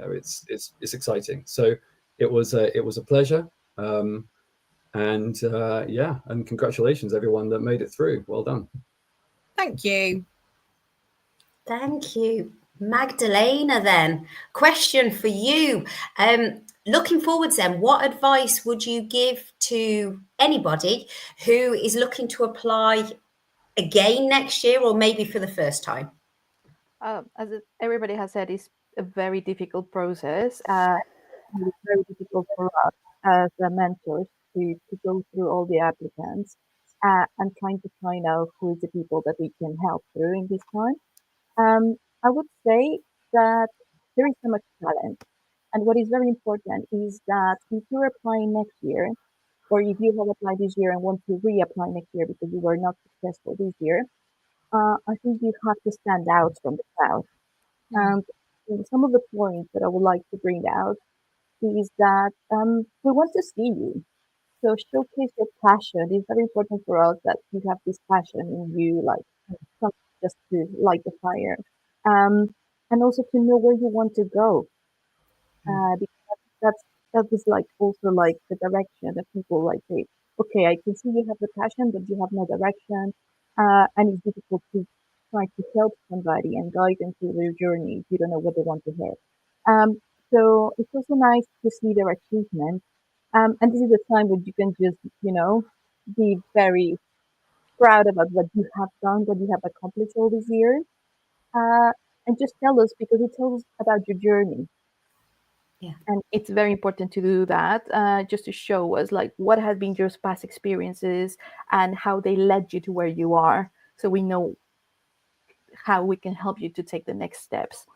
it's exciting. So it was a pleasure. And congratulations everyone that made it through. Well done. Thank you. Thank you. Magdalena, then, question for you. Looking forwards then, what advice would you give to anybody who is looking to apply again next year, or maybe for the first time? Everybody has said, it's a very difficult process. It's very difficult for us as mentors to go through all the applicants and trying to find out who is the people that we can help through in this time. I would say that there is so much talent. And what is very important is that if you're applying next year, or if you have applied this year and want to reapply next year because you were not successful this year, I think you have to stand out from the crowd. And some of the points that I would like to bring out is that we want to see you. So showcase your passion. It's very important for us that you have this passion in you, like not just to light the fire. And also to know where you want to go. Because that is like also like the direction that people like say, okay, I can see you have the passion, but you have no direction. And it's difficult to try to help somebody and guide them through their journey if you don't know what they want to hear. So it's also nice to see their achievements. And this is the time when you can just, be very proud about what you have done, what you have accomplished all these years. And just tell us, because it tells us about your journey. Yeah. And it's very important to do that, just to show us like what has been your past experiences and how they led you to where you are. So we know how we can help you to take the next steps.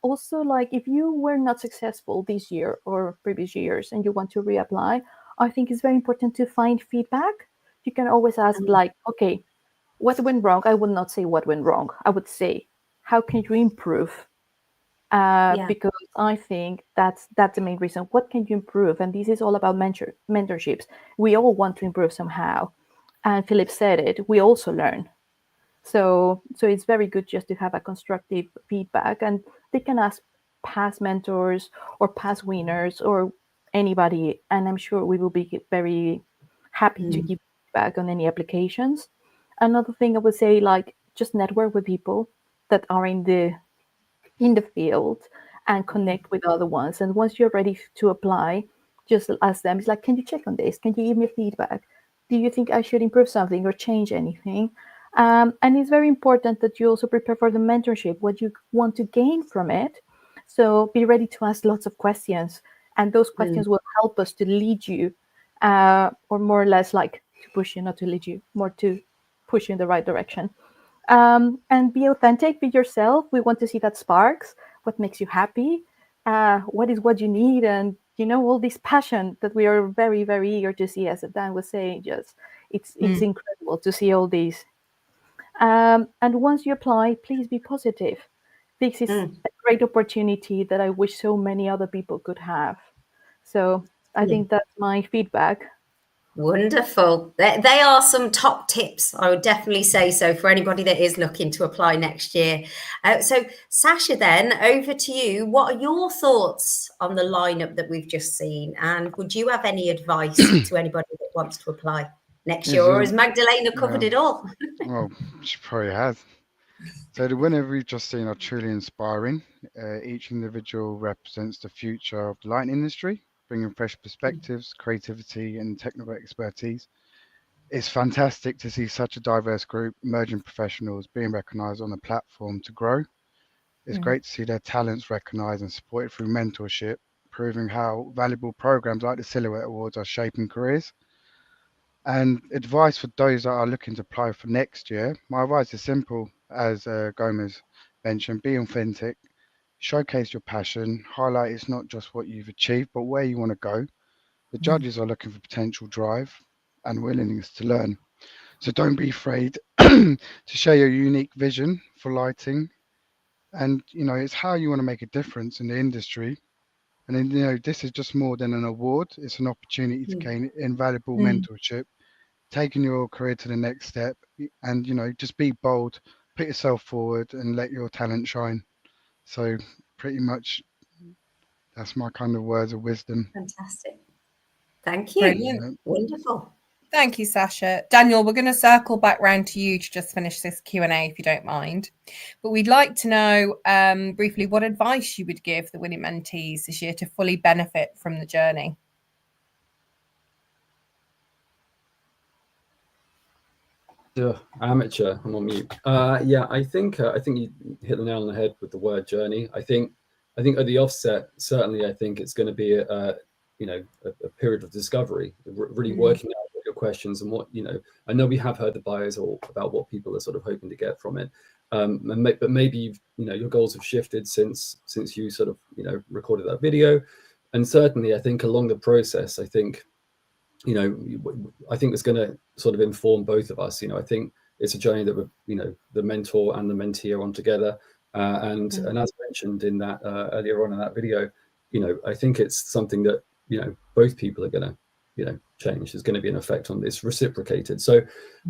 Also, like if you were not successful this year or previous years and you want to reapply, I think it's very important to find feedback. You can always ask like, okay, what went wrong? I would not say what went wrong. I would say, how can you improve? Because I think that's the main reason. What can you improve? And this is all about mentorships. We all want to improve somehow. And Philip said it, we also learn. So it's very good just to have a constructive feedback, and they can ask past mentors or past winners or anybody, and I'm sure we will be very happy to give feedback on any applications. Another thing I would say, like just network with people that are in the field and connect with other ones. And once you're ready to apply, just ask them, it's like, can you check on this? Can you give me feedback? Do you think I should improve something or change anything? And it's very important that you also prepare for the mentorship, what you want to gain from it. So be ready to ask lots of questions. And those questions will help us to lead you, or more or less like to push you, not to lead you, more to push you in the right direction. And be authentic, be yourself. We want to see that sparks, what makes you happy, what is what you need, and all this passion that we are very, very eager to see. As Dan was saying, just it's incredible to see all these. And once you apply, please be positive. This is a great opportunity that I wish so many other people could have. So I think that's my feedback. Wonderful. They are some top tips. I would definitely say so for anybody that is looking to apply next year. So Sasha, then over to you. What are your thoughts on the lineup that we've just seen? And would you have any advice to anybody that wants to apply next year? Or has Magdalena covered it all? Well, she probably has. So the winners we've just seen are truly inspiring. Each individual represents the future of the lighting industry, bringing fresh perspectives, creativity, and technical expertise. It's fantastic to see such a diverse group, emerging professionals, being recognised on a platform to grow. It's great to see their talents recognised and supported through mentorship, proving how valuable programs like the Silhouette Awards are shaping careers. And advice for those that are looking to apply for next year, my advice is simple, as Gomez mentioned: be authentic, showcase your passion, highlight it's not just what you've achieved, but where you want to go. The judges are looking for potential drive and willingness to learn. So don't be afraid to share your unique vision for lighting. And, it's how you want to make a difference in the industry. And then, this is just more than an award. It's an opportunity to gain invaluable mentorship, taking your career to the next step, and just be bold, put yourself forward, and let your talent shine. So pretty much that's my kind of words of wisdom. Fantastic. Thank you. Brilliant. Wonderful. Thank you, Sasha. Daniel, we're going to circle back round to you to just finish this Q&A, if you don't mind. But we'd like to know briefly what advice you would give the winning mentees this year to fully benefit from the journey. Amateur, I'm on mute. Yeah, I think you hit the nail on the head with the word journey. I think at the offset, certainly, I think it's going to be a period of discovery, really working out what your questions and what I know we have heard the bios all about what people are sort of hoping to get from it, but maybe your goals have shifted since you sort of recorded that video, and certainly I think along the process, I think it's going to sort of inform both of us. I think it's a journey that the mentor and the mentee are on together. And as mentioned in that earlier on in that video, I think it's something that both people are going to change. There's going to be an effect on this, reciprocated. So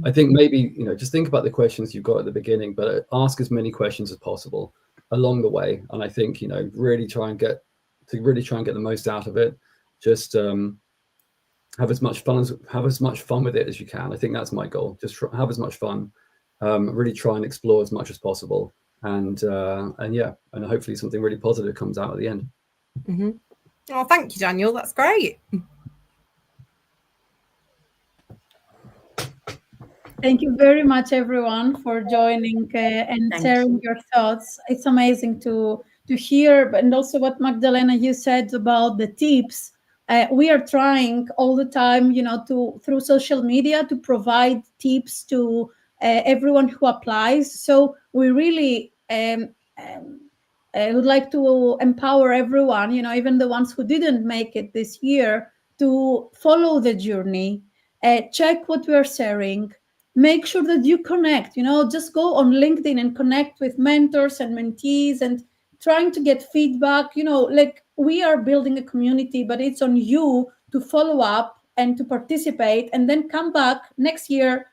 I think maybe just think about the questions you've got at the beginning, but ask as many questions as possible along the way. And I think really try and get the most out of it. Just have as much fun with it as you can. I think that's my goal. Just have as much fun. Really try and explore as much as possible. And hopefully something really positive comes out at the end. Mm-hmm. Oh, thank you, Daniel. That's great. Thank you very much, everyone, for joining and sharing your thoughts. It's amazing to hear, and also what Magdalena, you said about the tips. We are trying all the time, through social media to provide tips to everyone who applies. So we really would like to empower everyone, even the ones who didn't make it this year, to follow the journey, check what we are sharing, make sure that you connect, just go on LinkedIn and connect with mentors and mentees and trying to get feedback, like we are building a community, but it's on you to follow up and to participate and then come back next year,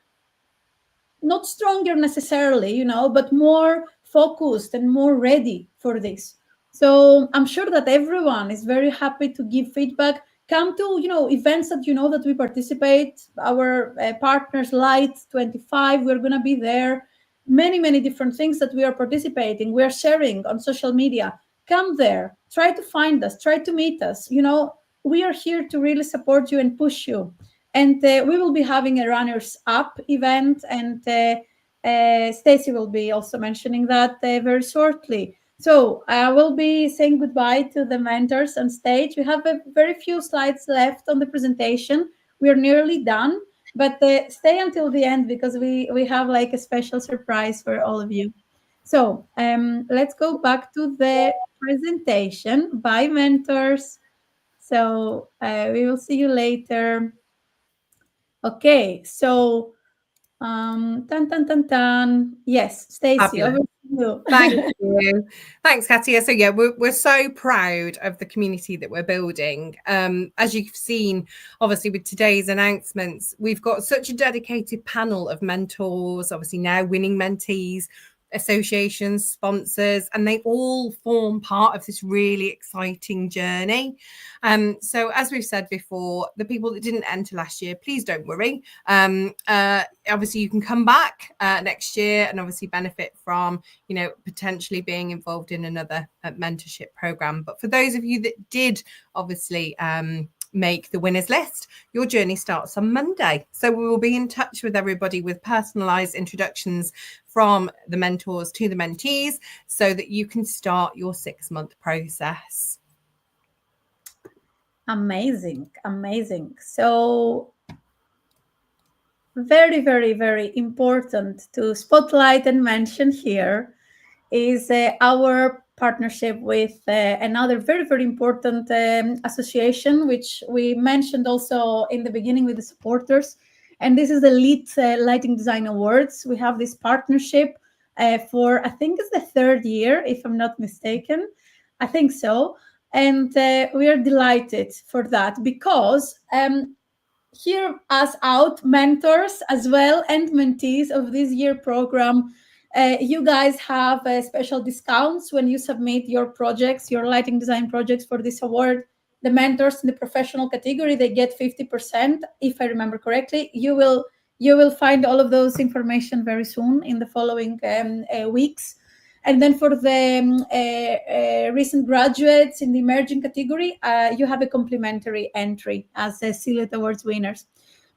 not stronger necessarily, but more focused and more ready for this. So I'm sure that everyone is very happy to give feedback. Come to, events that that we participate. Our partners, Light 25, we're going to be there. Many different things that we are participating. We are sharing on social media. Come there. Try to find us. Try to meet us. We are here to really support you and push you. And we will be having a runners up event, and Stacey will be also mentioning that very shortly. So I will be saying goodbye to the mentors on stage. We have a very few slides left on the presentation. We are nearly done, but stay until the end because we have like a special surprise for all of you. So let's go back to the presentation. Bye, mentors. So we will see you later. Okay, so yes, Stacey, over to you. Thank you. Thanks, Katia. So yeah, we're so proud of the community that we're building. As you've seen, obviously with today's announcements, we've got such a dedicated panel of mentors, obviously now winning mentees, associations, sponsors, and they all form part of this really exciting journey. So as we've said before, the people that didn't enter last year, please don't worry. Obviously you can come back next year and obviously benefit from, potentially being involved in another mentorship program. But for those of you that did obviously make the winners list, your journey starts on Monday. So we will be in touch with everybody with personalized introductions from the mentors to the mentees so that you can start your 6-month process. Amazing. So very, very, very important to spotlight and mention here is our partnership with another very, very important association, which we mentioned also in the beginning with the supporters. And this is the LIVE Lighting Design Awards. We have this partnership for, I think it's the 3rd year, if I'm not mistaken. I think so. And we are delighted for that because hear us out, mentors as well and mentees of this year program. You guys have special discounts when you submit your projects, your lighting design projects for this award. The mentors in the professional category, they get 50%, if I remember correctly. You will find all of those information very soon in the following weeks. And then for the recent graduates in the emerging category, you have a complimentary entry as a Silhouette Awards winners.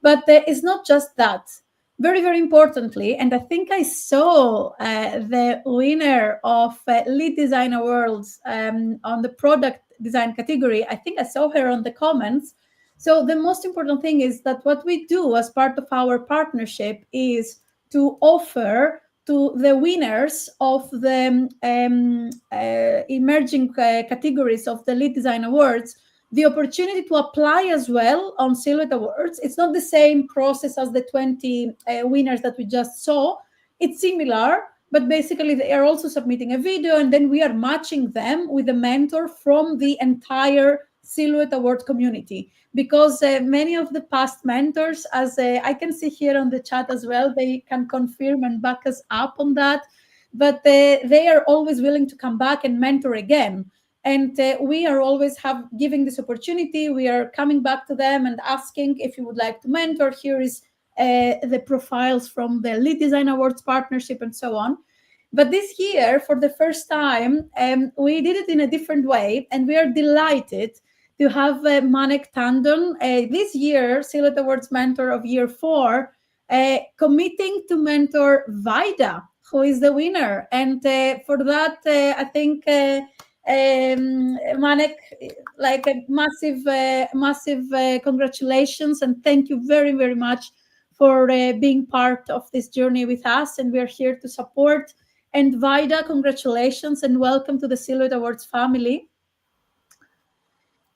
But it's not just that. Very, very importantly, and I think I saw the winner of Lead Design Awards on the product design category. I think I saw her on the comments. So the most important thing is that what we do as part of our partnership is to offer to the winners of the emerging categories of the Lead Design Awards the opportunity to apply as well on Silhouette Awards. It's not the same process as the 20 winners that we just saw. It's similar, but basically they are also submitting a video, and then we are matching them with a mentor from the entire Silhouette Award community. Because many of the past mentors, as I can see here on the chat as well, they can confirm and back us up on that. But they are always willing to come back and mentor again. And we are always giving this opportunity. We are coming back to them and asking if you would like to mentor. Here is the profiles from the Lead Design Awards partnership and so on. But this year, for the first time, we did it in a different way. And we are delighted to have Manek Tandon, this year, Silhouette Awards Mentor of Year 4, committing to mentor Vida, who is the winner. And for that, I think... Manek, like a massive congratulations, and thank you very, very much for being part of this journey with us, and we're here to support. And Vida, congratulations and welcome to the Silhouette Awards family.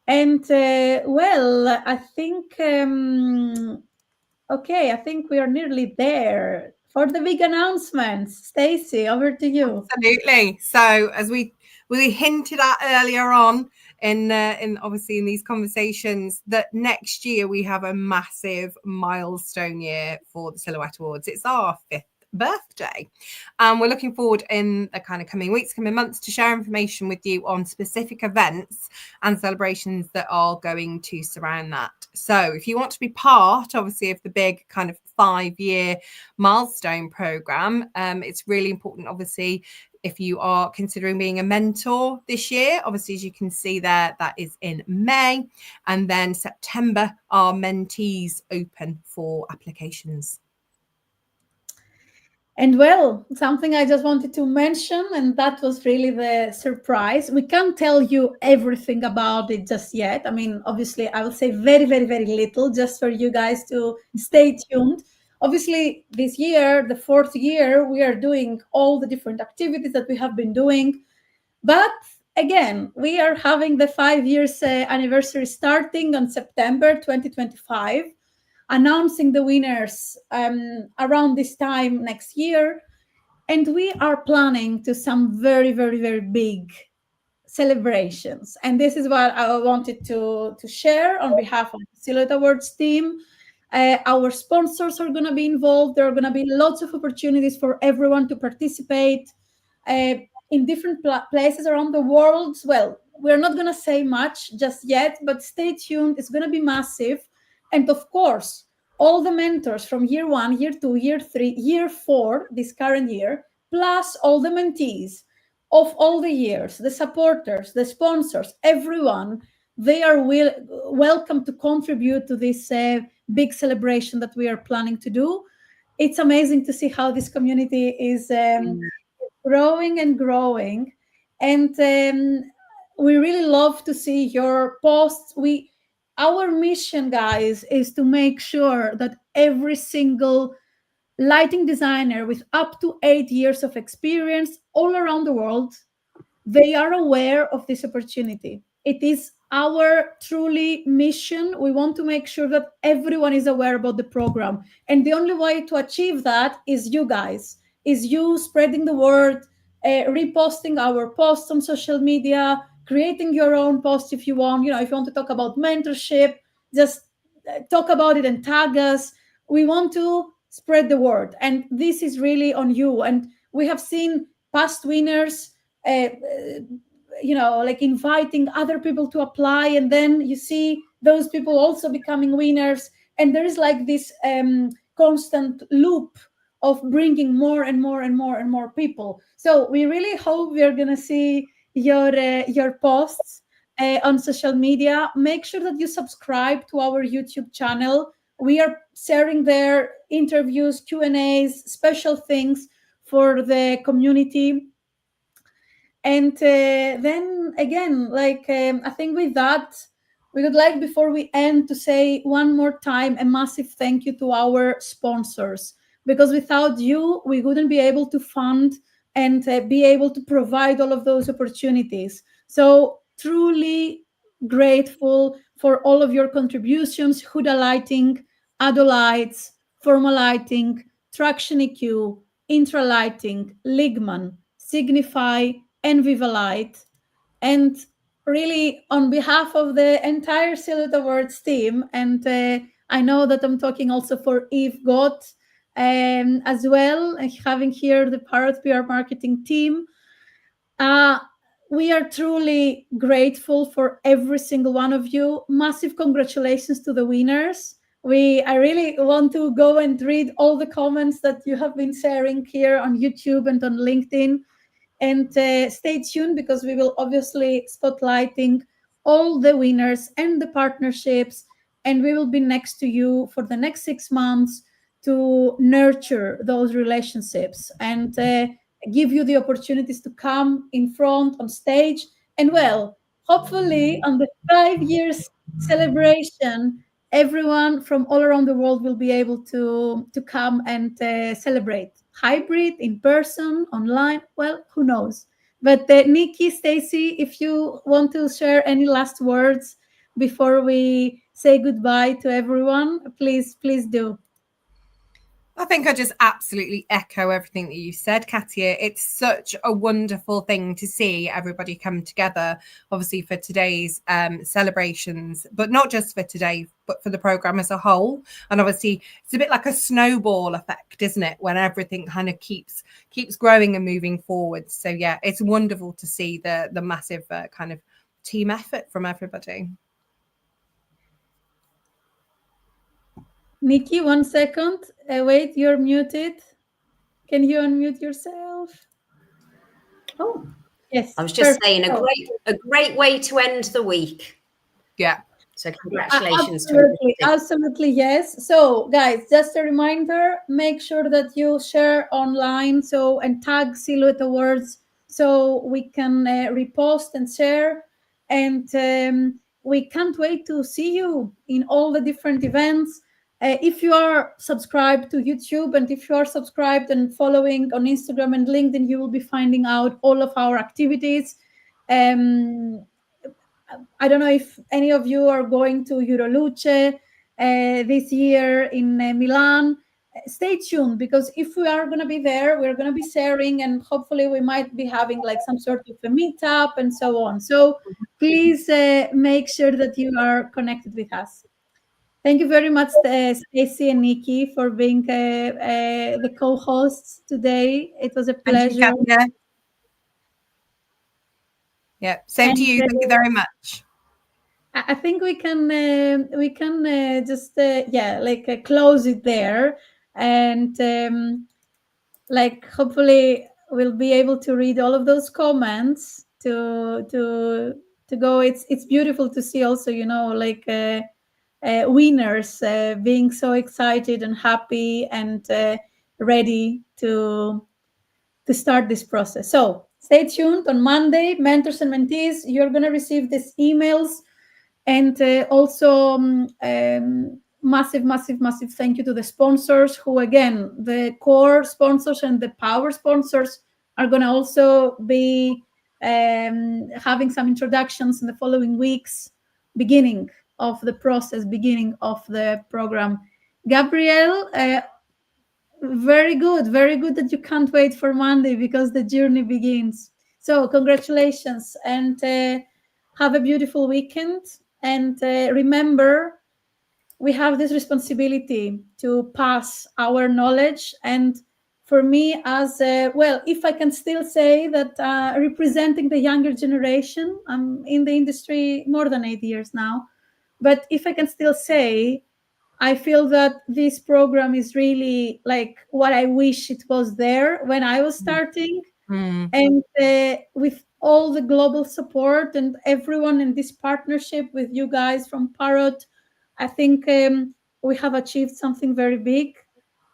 And well, I think okay, I think we are nearly there for the big announcements. Stacey, over to you. Absolutely. So as we hinted at earlier on in obviously in these conversations, that next year we have a massive milestone year for the Silhouette Awards. It's our 5th birthday, and we're looking forward in the kind of coming weeks, coming months, to share information with you on specific events and celebrations that are going to surround that. So if you want to be part, obviously, of the big kind of 5-year milestone program, it's really important, obviously, if you are considering being a mentor this year. Obviously, as you can see there, that is in May, and then September, our mentees open for applications. And well, something I just wanted to mention, and that was really the surprise. We can't tell you everything about it just yet. I mean, obviously, I will say very, very, very little just for you guys to stay tuned. Obviously, this year, the 4th year, we are doing all the different activities that we have been doing. But again, we are having the 5 years anniversary starting on September 2025. Announcing the winners around this time next year. And we are planning to some very, very, very big celebrations. And this is what I wanted to share on behalf of the Silhouette Awards team. Our sponsors are going to be involved. There are going to be lots of opportunities for everyone to participate in different places around the world. Well, we're not going to say much just yet, but stay tuned. It's going to be massive. And of course, all the mentors from year 1, year 2, year 3, year 4, this current year, plus all the mentees of all the years, the supporters, the sponsors, everyone, they are welcome to contribute to this big celebration that we are planning to do. It's amazing to see how this community is growing and growing. And we really love to see your posts. Our mission, guys, is to make sure that every single lighting designer with up to 8 years of experience all around the world, they are aware of this opportunity. It is our truly mission. We want to make sure that everyone is aware about the program. And the only way to achieve that is you guys, is you spreading the word, reposting our posts on social media, creating your own post if you want. If you want to talk about mentorship, just talk about it and tag us. We want to spread the word, and this is really on you. And we have seen past winners, like inviting other people to apply, and then you see those people also becoming winners, and there is like this constant loop of bringing more and more and more and more people. So we really hope we are going to see your posts on social media. Make sure that you subscribe to our YouTube channel. We are sharing there interviews, Q&As, special things for the community. And then again, I think with that, we would like, before we end, to say one more time a massive thank you to our sponsors, because without you, we wouldn't be able to fund and be able to provide all of those opportunities. So truly grateful for all of your contributions: Huda Lighting, Ado Lights, Forma Lighting, Traction EQ, Intra Lighting, Ligman, Signify, and Viva Light. And really, on behalf of the entire Silhouette Awards team, and I know that I'm talking also for Yves Gott as well, having here the Parrot PR marketing team, we are truly grateful for every single one of you. Massive congratulations to the winners. I really want to go and read all the comments that you have been sharing here on YouTube and on LinkedIn. And stay tuned, because we will obviously spotlighting all the winners and the partnerships, and we will be next to you for the next 6 months to nurture those relationships and give you the opportunities to come in front on stage. And well, hopefully on the 5 years celebration, everyone from all around the world will be able to come and celebrate. Hybrid, in person, online, well, who knows? But Nikki, Stacy, if you want to share any last words before we say goodbye to everyone, please do. I think I just absolutely echo everything that you said, Katia. It's such a wonderful thing to see everybody come together, obviously, for today's celebrations, but not just for today, but for the program as a whole. And obviously, it's a bit like a snowball effect, isn't it? When everything kind of keeps growing and moving forward. So yeah, it's wonderful to see the massive kind of team effort from everybody. Nikki, 1 second. Wait, you're muted. Can you unmute yourself? Oh, yes. I was just saying, a great way to end the week. Yeah. So congratulations absolutely, to everybody. Absolutely, yes. So guys, just a reminder, make sure that you share online and tag Silhouette Awards so we can repost and share. And we can't wait to see you in all the different events. If you are subscribed to YouTube, and if you are subscribed and following on Instagram and LinkedIn, you will be finding out all of our activities. I don't know if any of you are going to Euroluce this year in Milan. Stay tuned, because if we are going to be there, we're going to be sharing, and hopefully we might be having like some sort of a meetup and so on. So please make sure that you are connected with us. Thank you very much, Stacey and Nikki, for being the co-hosts today. It was a pleasure. Yeah, same to you. Thank you very much. I think we can just close it there, and hopefully we'll be able to read all of those comments to go. It's beautiful to see also, winners being so excited and happy and ready to start this process. So stay tuned. On Monday, mentors and mentees, you're going to receive these emails. And also massive thank you to the sponsors, who, again, the core sponsors and the power sponsors are going to also be having some introductions in the following weeks, beginning of the process, beginning of the program. Gabrielle, very good that you can't wait for Monday, because the journey begins. So congratulations, and have a beautiful weekend. And remember, we have this responsibility to pass our knowledge. And for me, as well, if I can still say that representing the younger generation, I'm in the industry more than 8 years now, but if I can still say, I feel that this program is really like what I wish it was there when I was starting. And with all the global support and everyone in this partnership with you guys from Parrot, I think we have achieved something very big.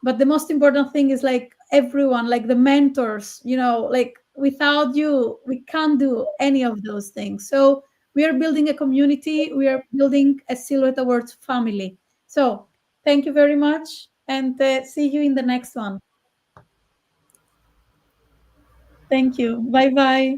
But the most important thing is like everyone, like the mentors, you know, like without you, we can't do any of those things. So we are building a community, we are building a Silhouette Awards family. So thank you very much, and see you in the next one. Thank you. Bye-bye.